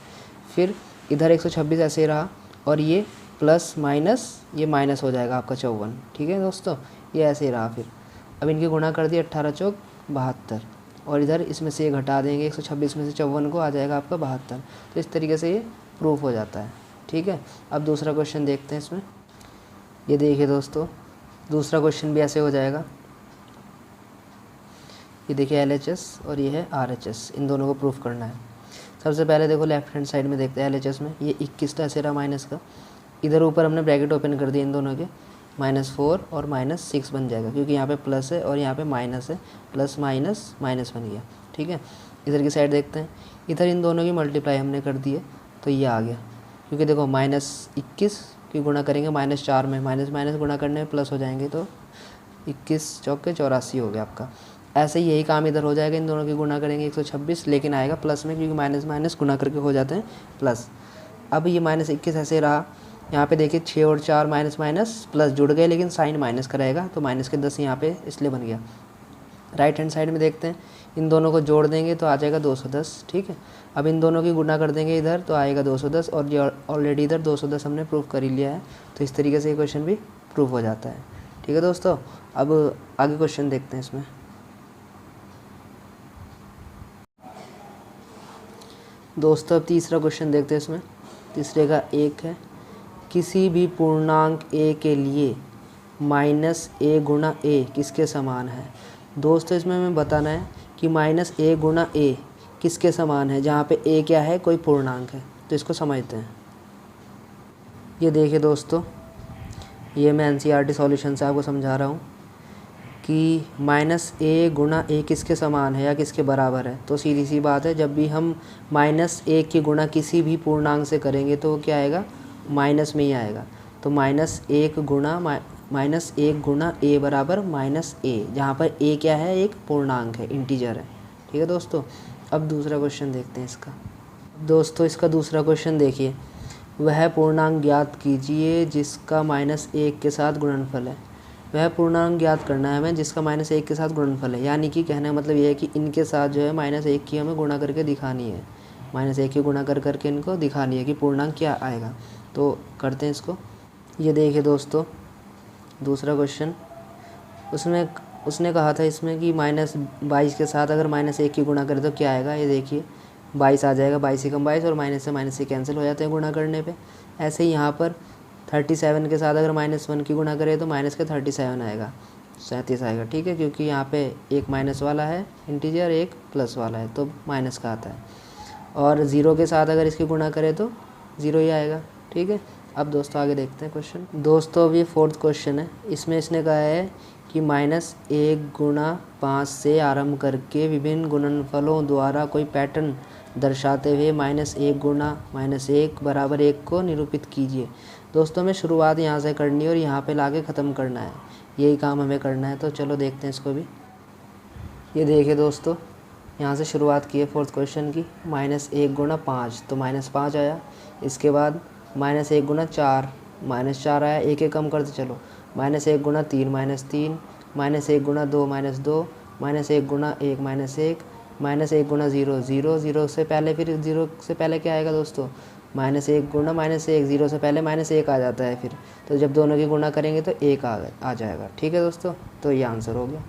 [SPEAKER 2] फिर इधर 126 ऐसे ही रहा, और ये प्लस माइनस ये माइनस हो जाएगा आपका 54, ठीक है दोस्तों, ये ऐसे ही रहा। फिर अब इनकी गुणा कर दी, 18 चौक 72, और इधर इसमें से ये घटा देंगे, 126 में से 54 को आ जाएगा आपका 72। तो इस तरीके से ये प्रूफ हो जाता है, ठीक है। अब दूसरा क्वेश्चन देखते हैं इसमें। ये देखिए दोस्तों, दूसरा क्वेश्चन भी ऐसे हो जाएगा। ये देखिए LHS और ये है RHS, इन दोनों को प्रूफ करना है। सबसे पहले देखो लेफ्ट हैंड साइड में देखते हैं LHS में, ये 21 तो ऐसे रहा माइनस का, इधर ऊपर हमने ब्रैकेट ओपन कर दिया इन दोनों के, -4 और -6 बन जाएगा, क्योंकि यहाँ पे प्लस है और यहाँ पे माइनस है, प्लस माइनस माइनस बन गया, ठीक है। इधर की साइड देखते हैं, इधर इन दोनों की मल्टीप्लाई हमने कर दी है, तो ये आ गया, क्योंकि देखो -21 की गुणा करेंगे -4 में, माइनस माइनस गुणा करने में प्लस हो जाएंगे, तो 21 चौके 84 हो गया आपका। ऐसे ही यही काम इधर हो जाएगा, इन दोनों की गुणा करेंगे 126, लेकिन आएगा प्लस में, क्योंकि माइनस माइनस गुणा करके हो जाते हैं प्लस। अब ये -21 ऐसे रहा, यहाँ पे देखिए 6 और 4 माइनस माइनस प्लस जुड़ गए, लेकिन साइन माइनस का रहेगा, तो माइनस के 10 यहाँ पे इसलिए बन गया। राइट हैंड साइड में देखते हैं, इन दोनों को जोड़ देंगे तो आ जाएगा 210, ठीक है। अब इन दोनों की गुणा कर देंगे इधर, तो आएगा 210, और ये ऑलरेडी इधर 210 हमने प्रूफ कर ही लिया है, तो इस तरीके से ये क्वेश्चन भी प्रूफ हो जाता है, ठीक है दोस्तों। अब आगे क्वेश्चन देखते हैं इसमें। दोस्तों अब तीसरा क्वेश्चन देखते हैं इसमें। तीसरे का 1 है, किसी भी पूर्णांक a के लिए -a गुणा a किसके समान है। दोस्तों इसमें हमें बताना है कि -a गुणा a किसके समान है, जहाँ पे a क्या है, कोई पूर्णांक है, तो इसको समझते हैं। ये देखिए दोस्तों, ये मैं NCERT सॉल्यूशन से आपको समझा रहा हूँ कि -a गुणा a किसके समान है या किसके बराबर है। तो सीधी सी बात है, जब भी हम -1 की गुणा किसी भी पूर्णांक से करेंगे तो वो क्या आएगा, माइनस में ही आएगा। तो -1 गुणा a बराबर -a, जहाँ पर a क्या है, एक पूर्णांक है, इंटीजर है, ठीक है दोस्तों। अब दूसरा क्वेश्चन देखते हैं इसका। दोस्तों इसका दूसरा क्वेश्चन देखिए, वह पूर्णांक ज्ञात कीजिए जिसका -1 के साथ गुणनफल है। वह पूर्णांक ज्ञात करना है हमें जिसका -1 के साथ गुणनफल है, यानी कि कहने का मतलब ये है कि इनके साथ जो है -1 की हमें गुणा करके दिखानी है, -1 की गुणा करके इनको दिखानी है कि पूर्णांक क्या आएगा। तो करते हैं इसको। ये देखिए दोस्तों दूसरा क्वेश्चन, उसने कहा था इसमें कि -22 के साथ अगर -1 की गुणा करें तो क्या आएगा। ये देखिए 22 आ जाएगा, 22 एकम 22, और माइनस से कैंसिल हो जाते हैं गुणा करने पे। ऐसे ही यहाँ पर 37 के साथ अगर -1 की गुणा करें तो माइनस का 37 आएगा, 37 आएगा, ठीक है, क्योंकि यहाँ पे एक माइनस वाला है इंटीजर, एक प्लस वाला है, तो माइनस का आता है। और 0 के साथ अगर इसकी गुणा करें तो 0 ही आएगा, ठीक है। अब दोस्तों आगे देखते हैं क्वेश्चन। दोस्तों अभी 4th क्वेश्चन है। इसमें इसने कहा है कि -1 गुणा 5 से आरंभ करके विभिन्न गुणनफलों द्वारा कोई पैटर्न दर्शाते हुए -1 गुणा -1 बराबर 1 को निरूपित कीजिए। दोस्तों हमें शुरुआत यहाँ से करनी है और यहाँ पे लाके ख़त्म करना है, यही काम हमें करना है। तो चलो देखते हैं इसको भी। ये देखिए दोस्तों, यहाँ से शुरुआत की है 4th क्वेश्चन की। -1 गुणा 5 तो -5 आया। इसके बाद -1 गुणा 4 -4 आया। एक कम करते चलो। -1 गुणा 3 -3 -1 गुणा 2 -2 -1 गुणा 1 -1 -1 गुणा 0 0 0 से पहले, फिर 0 से पहले क्या आएगा दोस्तों? -1 गुणा -1 0 से पहले -1 आ जाता है। फिर तो जब दोनों की गुणा करेंगे तो 1 आ जाएगा। ठीक है दोस्तों, तो ये आंसर हो गया।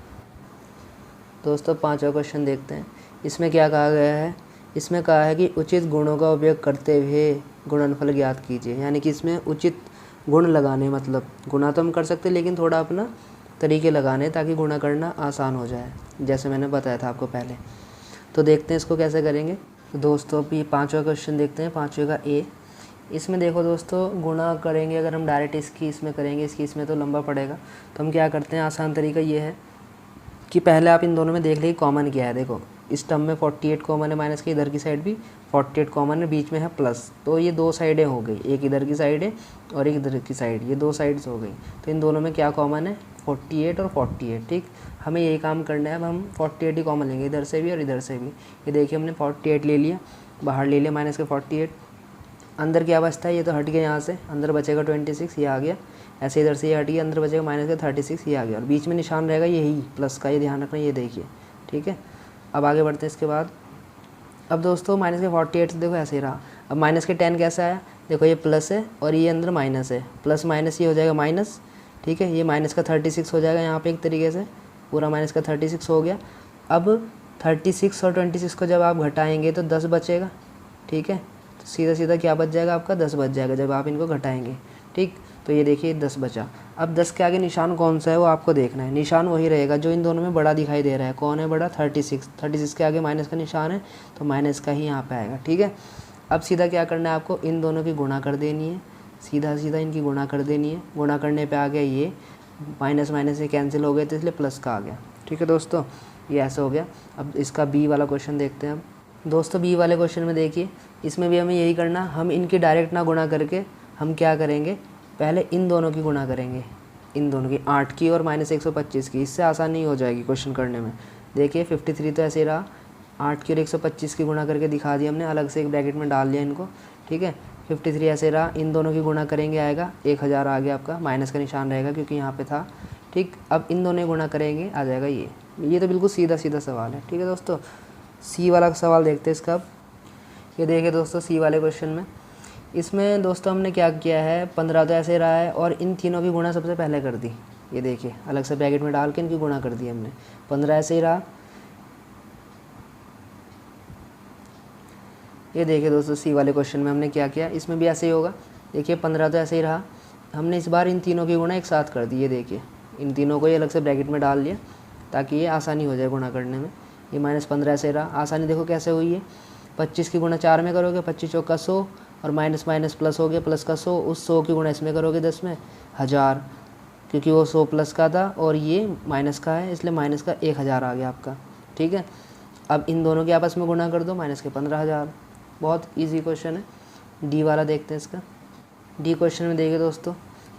[SPEAKER 2] दोस्तों 5वां क्वेश्चन देखते हैं। इसमें क्या कहा गया है? इसमें कहा है कि उचित गुणों का उपयोग करते हुए गुणनफल ज्ञात कीजिए। यानी कि इसमें उचित गुण लगाने, मतलब गुणा तो हम कर सकते हैं लेकिन थोड़ा अपना तरीके लगाने ताकि गुणा करना आसान हो जाए, जैसे मैंने बताया था आपको पहले। तो देखते हैं इसको कैसे करेंगे। तो दोस्तों अभी 5वां क्वेश्चन देखते हैं, 5वें का ए। इसमें देखो दोस्तों, गुणा करेंगे अगर हम डायरेक्ट इसकी इसमें करेंगे, इसकी इसमें तो लंबा पड़ेगा। तो हम क्या करते हैं, आसान तरीका ये है कि पहले आप इन दोनों में देख लीजिए कॉमन क्या है। देखो इस टर्म में 48 कॉमन है माइनस के, इधर की साइड भी 48 कॉमन है, बीच में है प्लस। तो ये 2 साइडें हो गई, एक इधर की साइड है और एक इधर की साइड, ये 2 साइड्स हो गई। तो इन दोनों में क्या कॉमन है? 48 और 48। ठीक, हमें यही काम करना है। अब हम 48 ही कॉमन लेंगे, इधर से भी और इधर से भी। ये देखिए हमने 48 ले लिया, बाहर ले लिया माइनस के 48। अंदर क्या बचता है? ये तो हट गया, यहाँ से अंदर बचेगा 26, ये आ गया। ऐसे इधर से ये हट गया, अंदर बचेगा माइनस का 36, ये आ गया। और बीच में निशान रहेगा यही प्लस का, ये ध्यान रखना, ये देखिए। ठीक है, अब आगे बढ़ते हैं इसके बाद। अब दोस्तों माइनस के 48 से देखो ऐसे ही रहा। अब माइनस के 10 कैसा आया? देखो ये प्लस है और ये अंदर माइनस है, प्लस माइनस ये हो जाएगा माइनस। ठीक है, ये माइनस का 36 हो जाएगा यहाँ पे, एक तरीके से पूरा माइनस का 36 हो गया। अब 36 और 26 को जब आप घटाएंगे तो 10 बचेगा। ठीक है, तो सीधा सीधा क्या बच जाएगा आपका? 10 बच जाएगा जब आप इनको घटाएंगे। ठीक, तो ये देखिए 10 बचा। अब 10 के आगे निशान कौन सा है वो आपको देखना है। निशान वही रहेगा जो इन दोनों में बड़ा दिखाई दे रहा है। कौन है बड़ा? 36। 36 के आगे माइनस का निशान है तो माइनस का ही यहाँ पे आएगा। ठीक है, अब सीधा क्या करना है आपको? इन दोनों की गुणा कर देनी है, सीधा सीधा इनकी गुणा कर देनी है। गुणा करने पे आ गया ये, माइनस माइनस से कैंसिल हो गए तो इसलिए प्लस का आ गया। ठीक है दोस्तों, ये ऐसा हो गया। अब इसका बी वाला क्वेश्चन देखते हैं। अब दोस्तों बी वाले क्वेश्चन में देखिए, इसमें भी हमें यही करना। हम इनकी डायरेक्ट ना गुणा करके हम क्या करेंगे, पहले इन दोनों की गुणा करेंगे, इन दोनों की 8 की और -125 की। इससे आसानी हो जाएगी क्वेश्चन करने में। देखिए 53 तो ऐसे ही रहा, 8 की और 125 की गुणा करके दिखा दिया हमने, अलग से एक ब्रैकेट में डाल दिया इनको। ठीक है, 53 ऐसे रहा, इन दोनों की गुणा करेंगे आएगा 1000 आ गया आपका, माइनस का निशान रहेगा क्योंकि यहाँ पे था। ठीक, अब इन दोनों की गुणा करेंगे आ जाएगा ये तो बिल्कुल सीधा सीधा सवाल है। ठीक है दोस्तों, सी वाला सवाल देखते हैं इसका। अब ये देखिए दोस्तों सी वाले क्वेश्चन में, इसमें दोस्तों हमने क्या किया है, 15 तो ऐसे रहा है और इन तीनों की गुणा सबसे पहले कर दी। ये देखिए अलग से ब्रैकेट में डाल के इनकी गुणा कर दी हमने। 15 ऐसे ही रहा। ये देखिए दोस्तों सी वाले क्वेश्चन में हमने क्या किया, इसमें भी ऐसे ही होगा। देखिए 15 तो ऐसे ही रहा, हमने इस बार इन तीनों की गुणा एक साथ कर दी। ये देखिए इन तीनों को ये अलग से ब्रैकेट में डाल लिया ताकि ये आसानी हो जाए गुणा करने में। ये -15 ऐसे रहा, आसानी देखो कैसे हुई है। 25 की गुणा 4 में करोगे, 25 चौका 100 और माइनस माइनस प्लस हो गया, प्लस का 100, उस 100 की गुणा इसमें करोगे 10 में 1000, क्योंकि वो 100 प्लस का था और ये माइनस का है इसलिए माइनस का 1000 आ गया आपका। ठीक है, अब इन दोनों के आपस में गुणा कर दो, माइनस के 15000। बहुत इजी क्वेश्चन है। डी वाला देखते हैं इसका। डी क्वेश्चन में देखिए दोस्तों,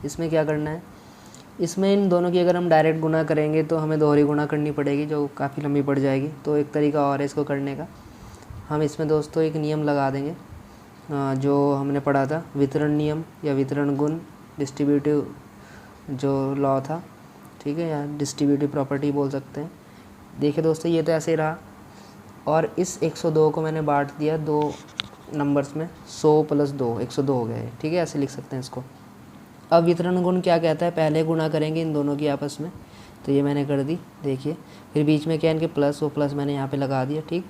[SPEAKER 2] इसमें क्या करना है, इसमें इन दोनों की अगर हम डायरेक्ट गुणा करेंगे तो हमें दोहरी गुणा करनी पड़ेगी जो काफ़ी लंबी पड़ जाएगी। तो एक तरीका और है इसको करने का, हम इसमें दोस्तों एक नियम लगा देंगे जो हमने पढ़ा था, वितरण नियम या वितरण गुण, डिस्ट्रीब्यूटिव जो लॉ था। ठीक है, या डिस्ट्रीब्यूटिव प्रॉपर्टी बोल सकते हैं। देखिए दोस्तों ये तो ऐसे ही रहा और इस 102 को मैंने बांट दिया 2 नंबर्स में, 100 + 2 102 हो गया है। ठीक है, ऐसे लिख सकते हैं इसको। अब वितरण गुण क्या कहता है, पहले गुणा करेंगे इन दोनों की आपस में, तो ये मैंने कर दी। देखिए फिर बीच में क्या इनके प्लस, वो प्लस मैंने यहाँ पे लगा दिया। ठीक,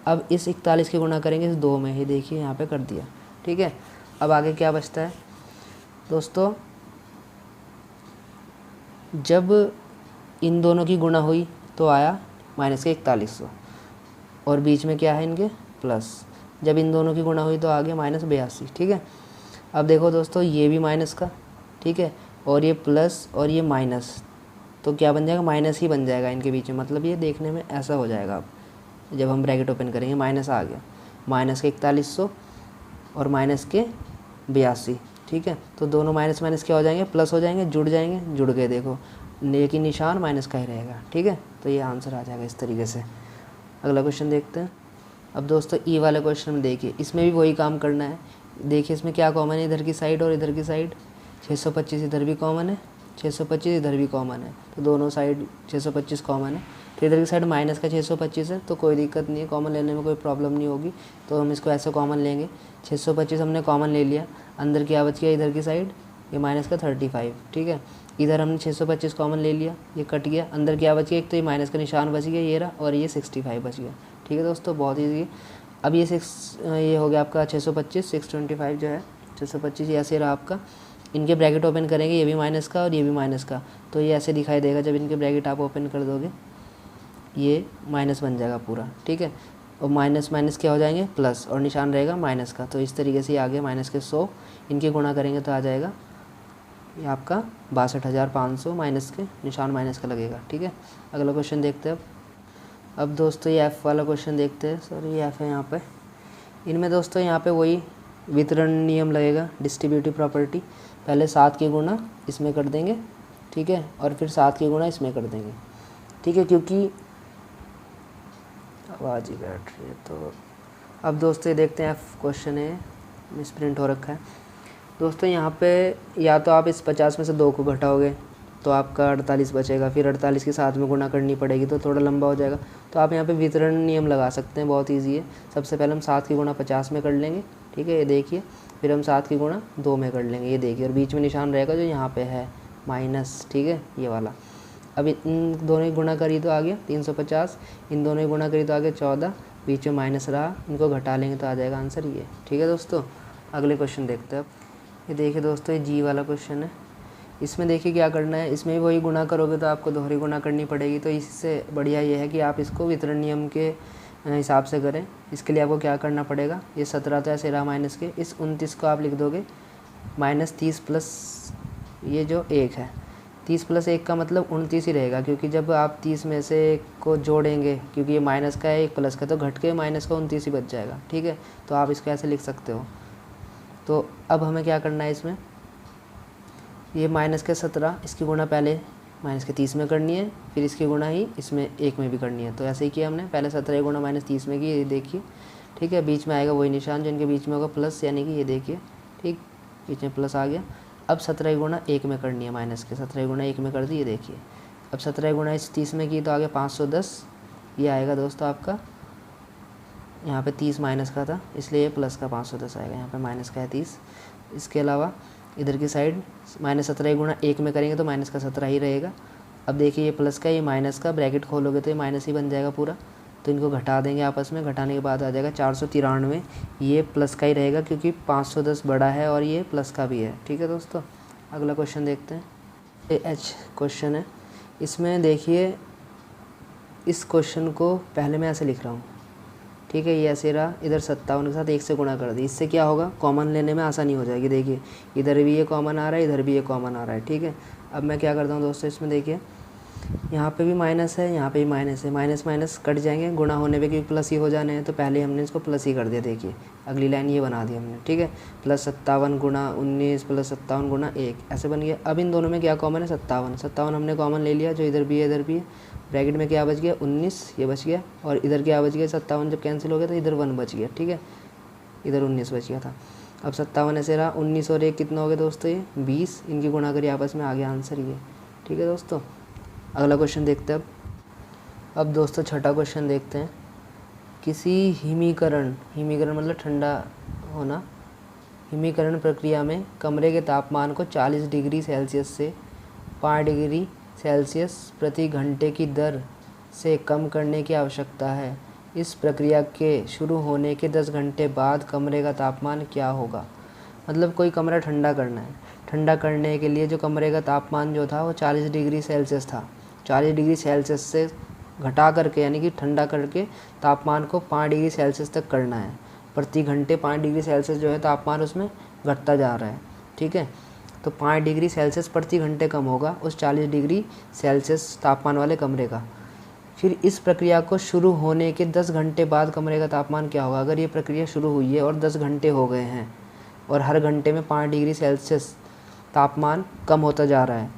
[SPEAKER 2] अब इस 41 की गुणा करेंगे इस 2 में, ये देखिए यहाँ पे कर दिया। ठीक है, अब आगे क्या बचता है दोस्तों, जब इन दोनों की गुणा हुई तो आया माइनस के 4100 और बीच में क्या है इनके प्लस, जब इन दोनों की गुणा हुई तो आ गया -82। ठीक है, अब देखो दोस्तों, ये भी माइनस का, ठीक है, और ये प्लस और ये माइनस, तो क्या बन जाएगा, माइनस ही बन जाएगा इनके बीच में। मतलब ये देखने में ऐसा हो जाएगा। अब जब हम ब्रैकेट ओपन करेंगे, माइनस आ गया, माइनस के 4100 और माइनस के 82, ठीक है। तो दोनों माइनस माइनस क्या हो जाएंगे, प्लस हो जाएंगे, जुड़ जाएंगे, जुड़ गए देखो, लेकिन निशान माइनस का ही रहेगा, ठीक है। तो ये आंसर आ जाएगा इस तरीके से। अगला क्वेश्चन देखते हैं। अब दोस्तों ई वाले क्वेश्चन में देखिए, इसमें भी वही काम करना है। देखिए इसमें क्या कॉमन है, इधर की साइड और इधर की साइड। 625 इधर भी कॉमन है, 625 इधर भी कॉमन है, तो दोनों साइड 625 कॉमन है। तो इधर की साइड माइनस का 625 है, तो कोई दिक्कत नहीं है, कॉमन लेने में कोई प्रॉब्लम नहीं होगी। तो हम इसको ऐसे कॉमन लेंगे, 625 हमने कॉमन ले लिया, अंदर क्या बच गया, इधर की साइड ये माइनस का 35, ठीक है। इधर हमने 625 कॉमन ले लिया, ये कट गया, अंदर क्या बच गया, एक तो ये माइनस का निशान बच गया ये रहा, और ये 65 बच गया, ठीक है दोस्तों, बहुत ईजी है। अब ये हो गया आपका 625, 625 जो है 625 ये ऐसे रहा आपका। इनके ब्रैकेट ओपन करेंगे, ये भी माइनस का और ये भी माइनस का, तो ये ऐसे दिखाई देगा जब इनके ब्रैकेट आप ओपन कर दोगे, ये माइनस बन जाएगा पूरा, ठीक है। और माइनस माइनस क्या हो जाएंगे, प्लस, और निशान रहेगा माइनस का। तो इस तरीके से ये आ गया माइनस के 100, इनके गुणा करेंगे तो आ जाएगा ये आपका 62,500, माइनस के निशान माइनस का लगेगा, ठीक है। अगला क्वेश्चन देखते हैं अब दोस्तों, ये एफ़ वाला क्वेश्चन देखते हैं। सॉरी ये एफ़ है यहाँ पे। इनमें दोस्तों यहाँ पे वही वितरण नियम लगेगा, डिस्ट्रीब्यूटिव प्रॉपर्टी। पहले 7 के गुणा इसमें कर देंगे, ठीक है, और फिर 7 के गुणा इसमें कर देंगे, ठीक है, क्योंकि आवाज़ ही बैठ रही है। तो अब दोस्तों ये देखते हैं, एफ क्वेश्चन है, मिसप्रिंट हो रखा है दोस्तों। यहाँ पे या तो आप इस 50 में से 2 को घटाओगे तो आपका 48 बचेगा, फिर 48 के साथ में गुणा करनी पड़ेगी, तो थोड़ा लंबा हो जाएगा। तो आप यहाँ पे वितरण नियम लगा सकते हैं, बहुत ईजी है। सबसे पहले हम 7 की गुणा 50 में कर लेंगे, ठीक है, ये देखिए, फिर हम 7 की गुणा 2 में कर लेंगे, ये देखिए, और बीच में निशान रहेगा जो यहाँ पे है माइनस, ठीक है, ये वाला। अब इन दोनों की गुणा करी तो आ गया 350, इन दोनों की गुणा करी तो आ गया 14, बीच में माइनस रहा, इनको घटा लेंगे तो आ जाएगा आंसर ये, ठीक है दोस्तों। अगले क्वेश्चन देखते हैं अब। ये देखिए दोस्तों, ये जी वाला क्वेश्चन है। इसमें देखिए क्या करना है, इसमें भी वही गुणा करोगे तो आपको दोहरी गुणा करनी पड़ेगी। तो इससे बढ़िया ये है कि आप इसको वितरण नियम के हिसाब से करें। इसके लिए आपको क्या करना पड़ेगा, ये 17 तो ऐसे रहा माइनस के, इस 29 को आप लिख दोगे -30 प्लस ये जो 1 है, 30 प्लस 1 का मतलब 29 ही रहेगा, क्योंकि जब आप 30 में से 1 को जोड़ेंगे, क्योंकि ये माइनस का है, एक प्लस का, तो घट के माइनस का 29 ही बच जाएगा, ठीक है। तो आप इसको ऐसे लिख सकते हो। तो अब हमें क्या करना है, इसमें ये माइनस के 17, इसकी गुणा पहले माइनस के 30 में करनी है, फिर इसकी गुणा ही इसमें 1 में भी करनी है। तो ऐसे ही किया हमने, पहले 17 गुणा -30 में की, ये देखिए, ठीक है। बीच में आएगा वही निशान जो इनके बीच में होगा, प्लस, यानी कि ये देखिए, ठीक, बीच में प्लस आ गया। अब 17 गुणा 1 में करनी है, माइनस के 17 गुणा 1 में कर दी, ये देखिए। अब 17 गुणा इस 30 में की तो आ गया 510, ये आएगा दोस्तों आपका, यहाँ पे 30 माइनस का था इसलिए ये प्लस का 510 आएगा, यहाँ पे माइनस का है 30। इसके अलावा इधर की साइड -17 गुणा 1 में करेंगे तो माइनस का 17 ही रहेगा। अब देखिए ये प्लस का, ये माइनस का, ब्रैकेट खोलोगे तो ये माइनस ही बन जाएगा पूरा। तो इनको घटा देंगे आपस में, घटाने के बाद आ जाएगा 493, ये प्लस का ही रहेगा क्योंकि 510 बड़ा है और ये प्लस का भी है, ठीक है दोस्तों। अगला क्वेश्चन देखते हैं, ये एच क्वेश्चन है। इसमें देखिए, इस क्वेश्चन को पहले मैं ऐसे लिख रहा हूँ, ठीक है, ये ऐसे रहा, इधर 57 के साथ 1 से गुणा कर दी। इससे क्या होगा, कॉमन लेने में आसानी हो जाएगी। देखिए इधर भी ये कॉमन आ रहा है, इधर भी ये कॉमन आ रहा है, ठीक है। अब मैं क्या करता हूँ दोस्तों, इसमें देखिए यहाँ पे भी माइनस है, यहाँ पे भी माइनस है, माइनस माइनस कट जाएंगे, गुणा होने पे क्योंकि प्लस ही हो जाने हैं, तो पहले हमने इसको प्लस ही कर दिया। देखिए अगली लाइन ये बना दी हमने, ठीक है, +57 गुणा 19 + 57 गुणा 1 ऐसे बन गया। अब इन दोनों में क्या कॉमन है, 57 हमने कॉमन ले लिया, जो इधर भी है इधर भी है। ब्रैकेट में क्या बच गया, 19 ये बच गया, और इधर क्या बच गया, 57 जब कैंसिल हो गया तो इधर 1 बच गया, ठीक है, इधर 19 बच गया था। अब 57 ऐसे रहा, 19 और 1 कितना हो गया दोस्तों, ये 20, इनकी गुणा करिए आपस में, आ गया आंसर ये, ठीक है दोस्तों। अगला क्वेश्चन देखते हैं अब दोस्तों, छठा क्वेश्चन देखते हैं। किसी हिमीकरण मतलब ठंडा होना, हिमीकरण प्रक्रिया में कमरे के तापमान को 40 डिग्री सेल्सियस से 5 डिग्री सेल्सियस प्रति घंटे की दर से कम करने की आवश्यकता है। इस प्रक्रिया के शुरू होने के 10 घंटे बाद कमरे का तापमान क्या होगा। मतलब कोई कमरा ठंडा करना है, ठंडा करने के लिए जो कमरे का तापमान जो था वो 40 डिग्री सेल्सियस था। 40 डिग्री सेल्सियस से घटा करके, यानी कि ठंडा करके तापमान को 5 डिग्री सेल्सियस तक करना है। प्रति घंटे 5 डिग्री सेल्सियस जो है तापमान उसमें घटता जा रहा है, ठीक है। तो 5 डिग्री सेल्सियस प्रति घंटे कम होगा उस 40 डिग्री सेल्सियस तापमान वाले कमरे का। फिर इस प्रक्रिया को शुरू होने के 10 घंटे बाद कमरे का तापमान क्या होगा। अगर ये प्रक्रिया शुरू हुई है और 10 घंटे हो गए हैं और हर घंटे में 5 डिग्री सेल्सियस तापमान कम होता जा रहा है,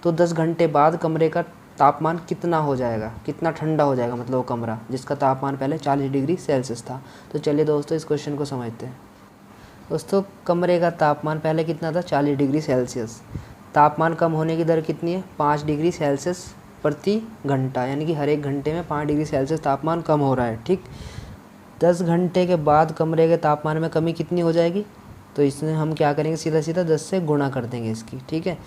[SPEAKER 2] तो 10 घंटे बाद कमरे का तापमान कितना हो जाएगा, कितना ठंडा हो जाएगा, मतलब वो कमरा जिसका तापमान पहले 40 डिग्री सेल्सियस था। तो चलिए दोस्तों इस क्वेश्चन को समझते हैं। दोस्तों कमरे का तापमान पहले कितना था, 40 डिग्री सेल्सियस। तापमान कम होने की दर कितनी है, 5 डिग्री सेल्सियस प्रति घंटा, यानी कि हर एक घंटे में 5 डिग्री सेल्सियस तापमान कम हो रहा है, ठीक। 10 घंटे के बाद कमरे के तापमान में कमी कितनी हो जाएगी, तो इसमें हम क्या करेंगे, सीधा सीधा 10 से गुणा कर देंगे इसकी, ठीक है।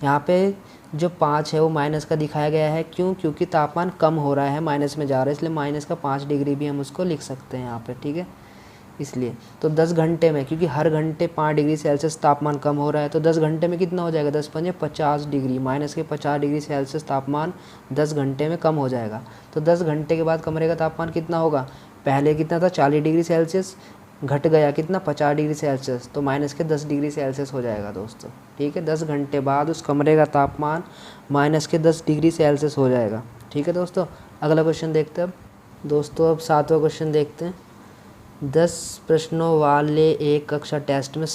[SPEAKER 2] यहाँ पे जो 5 है वो माइनस का दिखाया गया है, क्यों, क्योंकि तापमान कम हो रहा है, माइनस में जा रहा है, इसलिए माइनस का 5 डिग्री भी हम उसको लिख सकते हैं यहाँ पे, ठीक है। इसलिए तो 10 घंटे में, क्योंकि हर घंटे 5 डिग्री सेल्सियस तापमान कम हो रहा है, तो 10 घंटे में कितना हो जाएगा, 10 पंजे 50 डिग्री, माइनस के 50 डिग्री सेल्सियस तापमान 10 घंटे में कम हो जाएगा। तो 10 घंटे के बाद कमरे का तापमान कितना होगा, पहले कितना था 40 डिग्री सेल्सियस, घट गया कितना 50 डिग्री सेल्सियस, तो माइनस के 10 डिग्री सेल्सियस हो जाएगा दोस्तों, ठीक है। 10 घंटे बाद उस कमरे का तापमान माइनस के 10 डिग्री सेल्सियस हो जाएगा, ठीक है दोस्तों। अगला क्वेश्चन देखते हैं अब दोस्तों। अब 7वां क्वेश्चन देखते हैं। 10 प्रश्नों वाले एक कक्षा टेस्ट में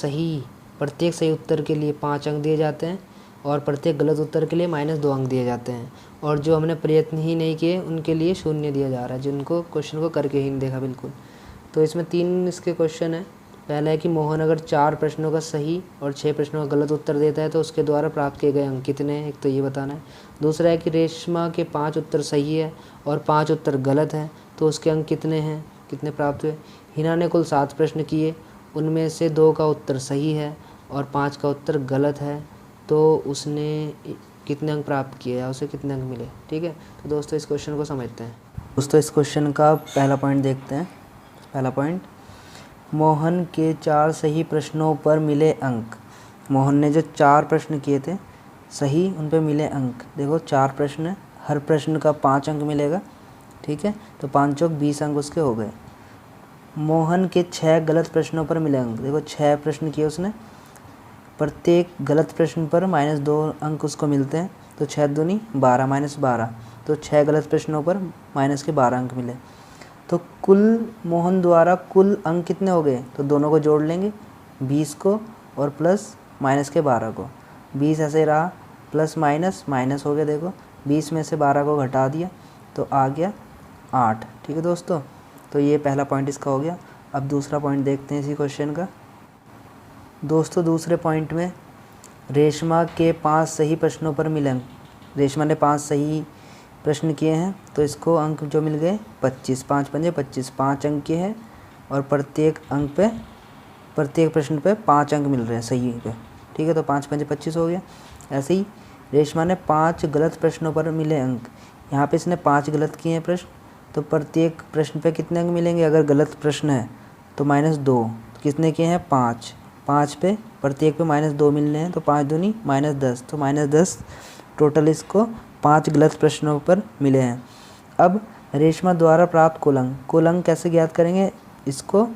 [SPEAKER 2] प्रत्येक सही उत्तर के लिए 5 अंक दिए जाते हैं और प्रत्येक गलत उत्तर के लिए -2 अंक दिए जाते हैं, और जो हमने प्रयत्न ही नहीं किए उनके लिए 0 दिया जा रहा है, जिनको क्वेश्चन को करके ही नहीं देखा बिल्कुल। तो इसमें 3 इसके क्वेश्चन है। पहला है कि मोहन अगर 4 प्रश्नों का सही और 6 प्रश्नों का गलत उत्तर देता है तो उसके द्वारा प्राप्त किए गए अंक कितने हैं, एक तो ये बताना है। दूसरा है कि रेशमा के 5 उत्तर सही है और 5 उत्तर गलत हैं, तो उसके अंक कितने हैं, कितने प्राप्त हुए। हिना ने कुल 7 प्रश्न किए, उनमें से 2 का उत्तर सही है और 5 का उत्तर गलत है, तो उसने कितने अंक प्राप्त किए या उसे कितने अंक मिले, ठीक है। तो दोस्तों इस क्वेश्चन को समझते हैं। दोस्तों इस क्वेश्चन का पहला पॉइंट देखते हैं। पहला पॉइंट, मोहन के 4 सही प्रश्नों पर मिले अंक। मोहन ने जो 4 प्रश्न किए थे सही, उन पे मिले अंक। देखो 4 प्रश्न है, हर प्रश्न का 5 अंक मिलेगा, ठीक है। तो 5 चौक 20 अंक उसके हो गए। मोहन के 6 गलत प्रश्नों पर मिले अंक। देखो 6 प्रश्न किए उसने, प्रत्येक गलत प्रश्न पर -2 अंक उसको मिलते हैं, तो 6 दूनी 12 -12, तो 6 गलत प्रश्नों पर -12 अंक मिले। तो कुल मोहन द्वारा कुल अंक कितने हो गए, तो दोनों को जोड़ लेंगे, 20 को और प्लस -12 को। 20 ऐसे रहा, प्लस माइनस माइनस हो गया, देखो 20 में से 12 को घटा दिया तो आ गया 8, ठीक है दोस्तों। तो ये पहला पॉइंट इसका हो गया। अब दूसरा पॉइंट देखते हैं इसी क्वेश्चन का। दोस्तों दूसरे पॉइंट में रेशमा के 5 सही प्रश्नों पर मिले अंक। रेशमा ने 5 सही प्रश्न किए हैं, तो इसको अंक जो मिल गए 25, 5 पंजे 25, 5 अंक के हैं और प्रत्येक प्रश्न पे 5 अंक मिल रहे हैं सही पे, ठीक है। तो 5 पंजे 25 हो गया। ऐसे ही रेशमा ने 5 गलत प्रश्नों पर मिले अंक। यहाँ पे इसने 5 गलत किए हैं प्रश्न, तो प्रत्येक प्रश्न पे कितने अंक मिलेंगे, अगर गलत प्रश्न है तो -2, तो कितने किए हैं 5, 5 पे प्रत्येक पे -2 मिलने हैं, तो 5 दूनी -10, तो -10 टोटल इसको 5 गलत प्रश्नों पर मिले हैं। अब रेशमा द्वारा प्राप्त कुल अंक कैसे ज्ञात करेंगे, इसको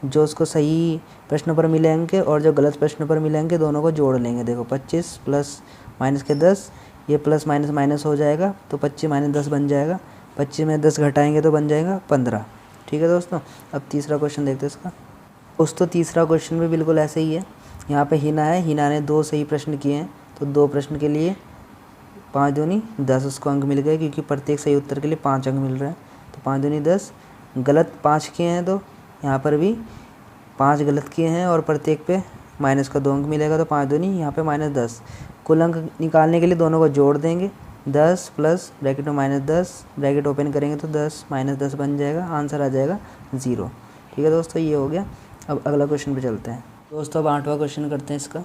[SPEAKER 2] जो उसको सही प्रश्नों पर मिले अंक और जो गलत प्रश्नों पर मिले अंक दोनों को जोड़ लेंगे। देखो 25 प्लस माइनस के 10, ये प्लस माइनस माइनस हो जाएगा, तो 25 - 10 बन जाएगा। 25 में 10 घटाएंगे तो बन जाएगा 15, ठीक है दोस्तों। अब तीसरा क्वेश्चन देखते हैं इसका। दोस्तों तीसरा क्वेश्चन भी बिल्कुल ऐसे ही है। यहाँ पे हिना है, हिना ने 2 सही प्रश्न किए हैं, तो 2 प्रश्न के लिए 5 दूनी 10 उसको अंक मिल गए, क्योंकि प्रत्येक सही उत्तर के लिए 5 अंक मिल रहे हैं। तो 5 दूनी 10, गलत 5 किए हैं तो यहाँ पर भी 5 गलत किए हैं और प्रत्येक पे माइनस का 2 अंक मिलेगा, तो 5 दूनी यहाँ पे -10। कुल अंक निकालने के लिए दोनों को जोड़ देंगे, 10 प्लस ब्रैकेट में -10, ब्रैकेट ओपन करेंगे तो 10 - 10 बन जाएगा, आंसर आ जाएगा 0, ठीक है दोस्तों। ये हो गया। अब अगला क्वेश्चन पे चलते हैं दोस्तों। अब 8वां क्वेश्चन करते हैं इसका।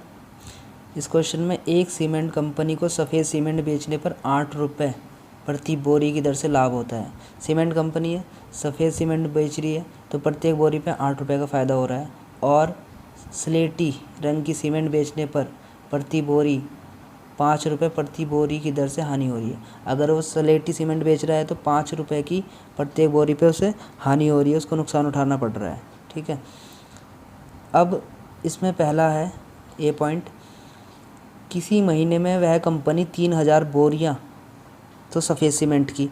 [SPEAKER 2] इस क्वेश्चन में एक सीमेंट कंपनी को सफ़ेद सीमेंट बेचने पर 8 रुपये प्रति बोरी की दर से लाभ होता है। सीमेंट कंपनी है, सफ़ेद सीमेंट बेच रही है, तो प्रत्येक बोरी पे 8 रुपये का फ़ायदा हो रहा है। और स्लेटी रंग की सीमेंट बेचने पर प्रति बोरी 5 रुपये प्रति बोरी की दर से हानि हो रही है। अगर वो स्लेटी सीमेंट बेच रहा है तो 5 रुपये की प्रत्येक बोरी पे उसे हानि हो रही है, उसको नुकसान उठाना पड़ रहा है, ठीक है। अब इसमें पहला है ए पॉइंट, किसी महीने में वह कंपनी 3000 बोरियां तो सफ़ेद सीमेंट की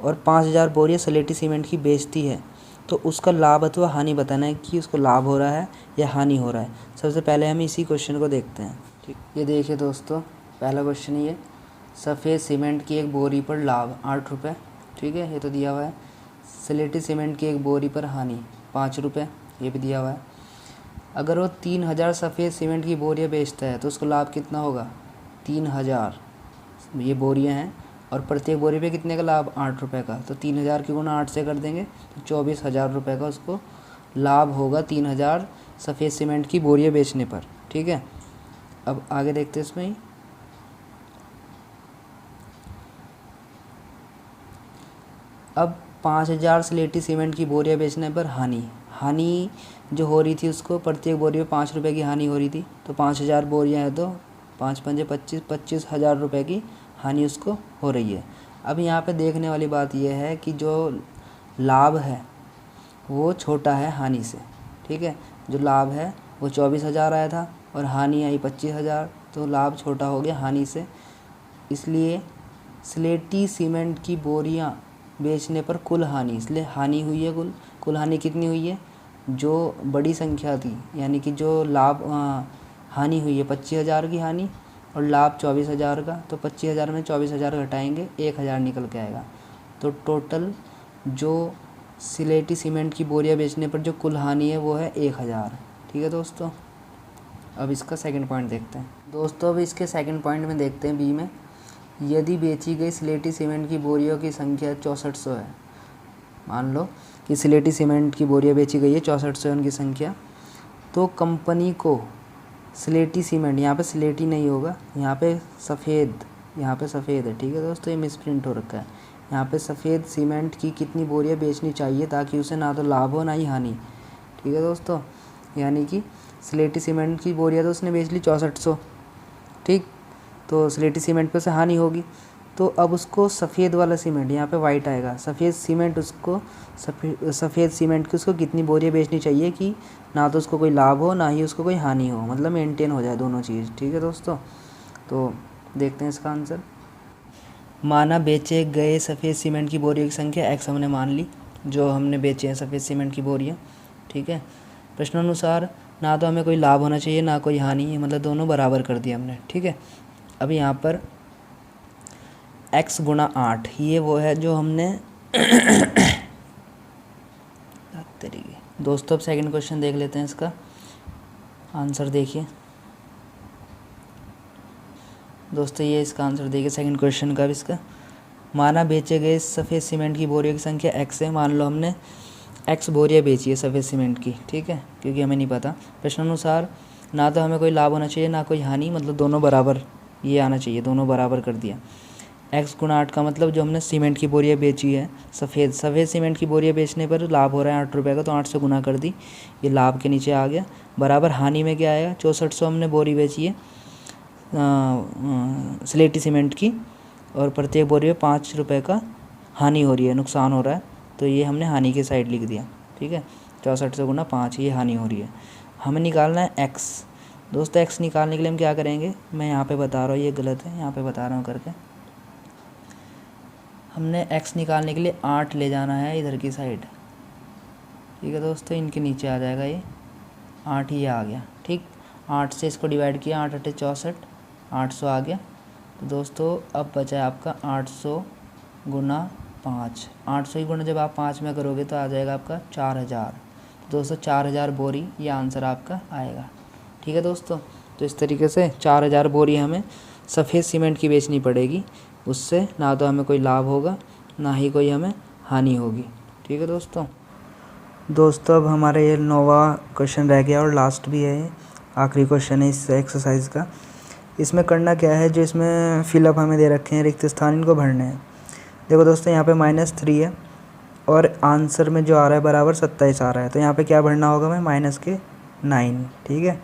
[SPEAKER 2] और 5000 बोरियां स्लेटी सीमेंट की बेचती है, तो उसका लाभ अथवा हानि बताना है कि उसको लाभ हो रहा है या हानि हो रहा है। सबसे पहले हम इसी क्वेश्चन को देखते हैं। ठीक, ये देखिए दोस्तों, पहला क्वेश्चन ये, सफ़ेद सीमेंट की एक बोरी पर लाभ 8 रुपये, ठीक है, ये तो दिया हुआ है। स्लेटी सीमेंट की एक बोरी पर हानि 5 रुपये, ये भी दिया हुआ है। अगर वो 3000 सफ़ेद सीमेंट की बोरियां बेचता है तो उसको लाभ कितना होगा, 3000 ये बोरियां हैं और प्रत्येक बोरी पे कितने का लाभ, 8 रुपये का। तो 3000 की गुणा 8 से कर देंगे तो 24,000 रुपये का उसको लाभ होगा 3000 सफ़ेद सीमेंट की बोरियां बेचने पर। ठीक है, अब आगे देखते हैं इसमें ही। अब 5000 स्लेटी सीमेंट की बोरियां बेचने पर हानि जो हो रही थी उसको, प्रत्येक बोरी में 5 रुपये की हानि हो रही थी। तो 5000 बोरियां हैं तो 5 पंजे 25,000 रुपये की हानि उसको हो रही है। अब यहाँ पे देखने वाली बात यह है कि जो लाभ है वो छोटा है हानि से। ठीक है, जो लाभ है वो 24,000 आया था और हानि आई 25,000, तो लाभ छोटा हो गया हानि से। इसलिए स्लेटी सीमेंट की बोरियां बेचने पर कुल हानि, इसलिए हानि हुई है, कुल हानि कितनी हुई है, जो बड़ी संख्या थी, यानी कि जो लाभ हानि हुई है 25,000 की हानि और लाभ 24,000 का, तो 25,000 में 24,000 घटाएंगे 1,000 निकल के आएगा। तो टोटल जो स्लेटी सीमेंट की बोरियां बेचने पर जो कुल हानि है वो है 1,000। ठीक है दोस्तों, अब इसका सेकंड पॉइंट देखते हैं। दोस्तों अब इसके सेकंड पॉइंट में देखते हैं बी में, यदि बेची गई स्लेटी सीमेंट की बोरियों की संख्या 6400 है। मान लो कि स्लेटी सीमेंट की बोरियां बेची गई है 6400 उनकी संख्या, तो कंपनी को स्लेटी सीमेंट, यहाँ पे स्लेटी नहीं होगा, यहाँ पे सफ़ेद है। ठीक है दोस्तों, ये मिसप्रिंट हो रखा है। यहाँ पे सफ़ेद सीमेंट की कितनी बोरियां बेचनी चाहिए ताकि उसे ना तो लाभ हो ना ही हानि। ठीक है दोस्तों, यानी कि स्लेटी सीमेंट की बोरियां तो उसने बेच ली 6400, ठीक, तो स्लेटी सीमेंट पे से हानि होगी। तो अब उसको सफ़ेद वाला सीमेंट, यहाँ पे वाइट आएगा, सफ़ेद सीमेंट की उसको कितनी बोरियां बेचनी चाहिए कि ना तो उसको कोई लाभ हो ना ही उसको कोई हानि हो, मतलब मेंटेन हो जाए दोनों चीज़। ठीक है दोस्तों, तो देखते हैं इसका आंसर। माना बेचे गए सफ़ेद सीमेंट की बोरियों की संख्या x हमने मान ली, जो हमने बेचे हैं सफ़ेद सीमेंट की बोरियाँ। ठीक है, प्रश्नानुसार ना तो हमें कोई लाभ होना चाहिए ना कोई हानि, मतलब दोनों बराबर कर दिया हमने। ठीक है, अब यहाँ पर x गुणा 8, ये वो है जो हमने तरीके। दोस्तों अब सेकंड क्वेश्चन देख लेते हैं, इसका आंसर देखिए। दोस्तों ये इसका आंसर देखिए सेकंड क्वेश्चन का भी। इसका माना बेचे गए सफ़ेद सीमेंट की बोरियों की संख्या x है। मान लो हमने x बोरियां बेची है सफ़ेद सीमेंट की, ठीक है, क्योंकि हमें नहीं पता। प्रश्नानुसार ना तो हमें कोई लाभ होना चाहिए ना कोई हानि, मतलब दोनों बराबर ये आना चाहिए, दोनों बराबर कर दिया। x गुणा 8 का मतलब जो हमने सीमेंट की बोरियां बेची है, सफ़ेद सीमेंट की बोरियां बेचने पर लाभ हो रहा है 8 रुपये का, तो 8 से गुना कर दी, ये लाभ के नीचे आ गया। बराबर हानि में क्या आएगा, 6400 हमने बोरी बेची है स्लेटी सीमेंट की और प्रत्येक बोरी में 5 रुपये का हानि हो रही है, नुकसान हो रहा है, तो ये हमने हानि के साइड लिख दिया। ठीक है, 64 से गुना 5, ये हानि हो रही है। हमें निकालना है x। दोस्तों x निकालने के लिए हम क्या करेंगे, मैं यहाँ पे बता रहा हूँ, ये गलत है, यहाँ पे बता रहा हूँ करके। हमने x निकालने के लिए 8 ले जाना है इधर की साइड। ठीक है दोस्तों, इनके नीचे आ जाएगा ये 8, ये आ गया। ठीक, 8 से इसको डिवाइड किया, 8 8 64, 800 आ गया। तो दोस्तों अब बचा है आपका 800 गुना 5। 800 ही गुना जब आप 5 में करोगे तो आ जाएगा आपका 4000। दोस्तों 4000 बोरी ये आंसर आपका आएगा। ठीक है दोस्तों, तो इस तरीके से 4000 बोरी हमें सफ़ेद सीमेंट की बेचनी पड़ेगी, उससे ना तो हमें कोई लाभ होगा ना ही कोई हमें हानि होगी। ठीक है दोस्तों,
[SPEAKER 1] अब हमारा ये 9वां क्वेश्चन रह गया और लास्ट भी है, आखिरी क्वेश्चन है इस एक्सरसाइज का। इसमें करना क्या है, जो इसमें फिलअप हमें दे रखे हैं रिक्त स्थान, इनको भरने हैं। देखो दोस्तों यहाँ पे -3 है और आंसर में जो आ रहा है बराबर 27 आ रहा है, तो यहाँ पे क्या भरना होगा हमें, -9। ठीक है,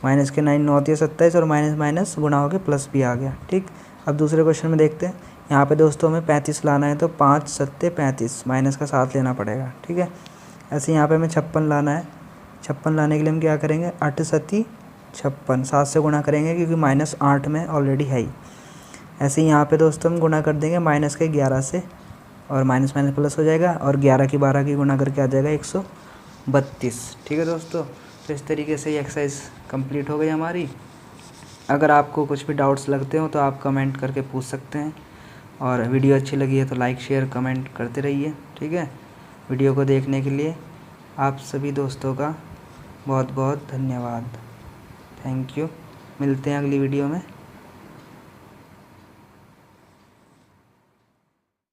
[SPEAKER 1] -9 9 होती है 27 और माइनस माइनस गुणा होकर प्लस भी आ गया। ठीक, अब दूसरे क्वेश्चन में देखते हैं। यहाँ पे दोस्तों हमें 35 लाना है, तो 5 7 35, माइनस का 7 लेना पड़ेगा। ठीक है, ऐसे यहाँ पे हमें 56 लाना है, 56 लाने के लिए हम क्या करेंगे, 8 सती 56, 7 से गुणा करेंगे क्योंकि -8 में ऑलरेडी है ही। ऐसे ही यहाँ पे दोस्तों हम गुणा कर देंगे माइनस के 11 से, और माइनस माइनस प्लस हो जाएगा, और 11 की 12 की गुणा करके आ जाएगा 132। ठीक है दोस्तों, तो इस तरीके से ये एक्सरसाइज कंप्लीट हो गई हमारी। अगर आपको कुछ भी डाउट्स लगते हो तो आप कमेंट करके पूछ सकते हैं, और वीडियो अच्छी लगी है तो लाइक शेयर कमेंट करते रहिए। ठीक है, वीडियो को देखने के लिए आप सभी दोस्तों का बहुत बहुत धन्यवाद। Thank you. मिलते हैं अगली वीडियो में।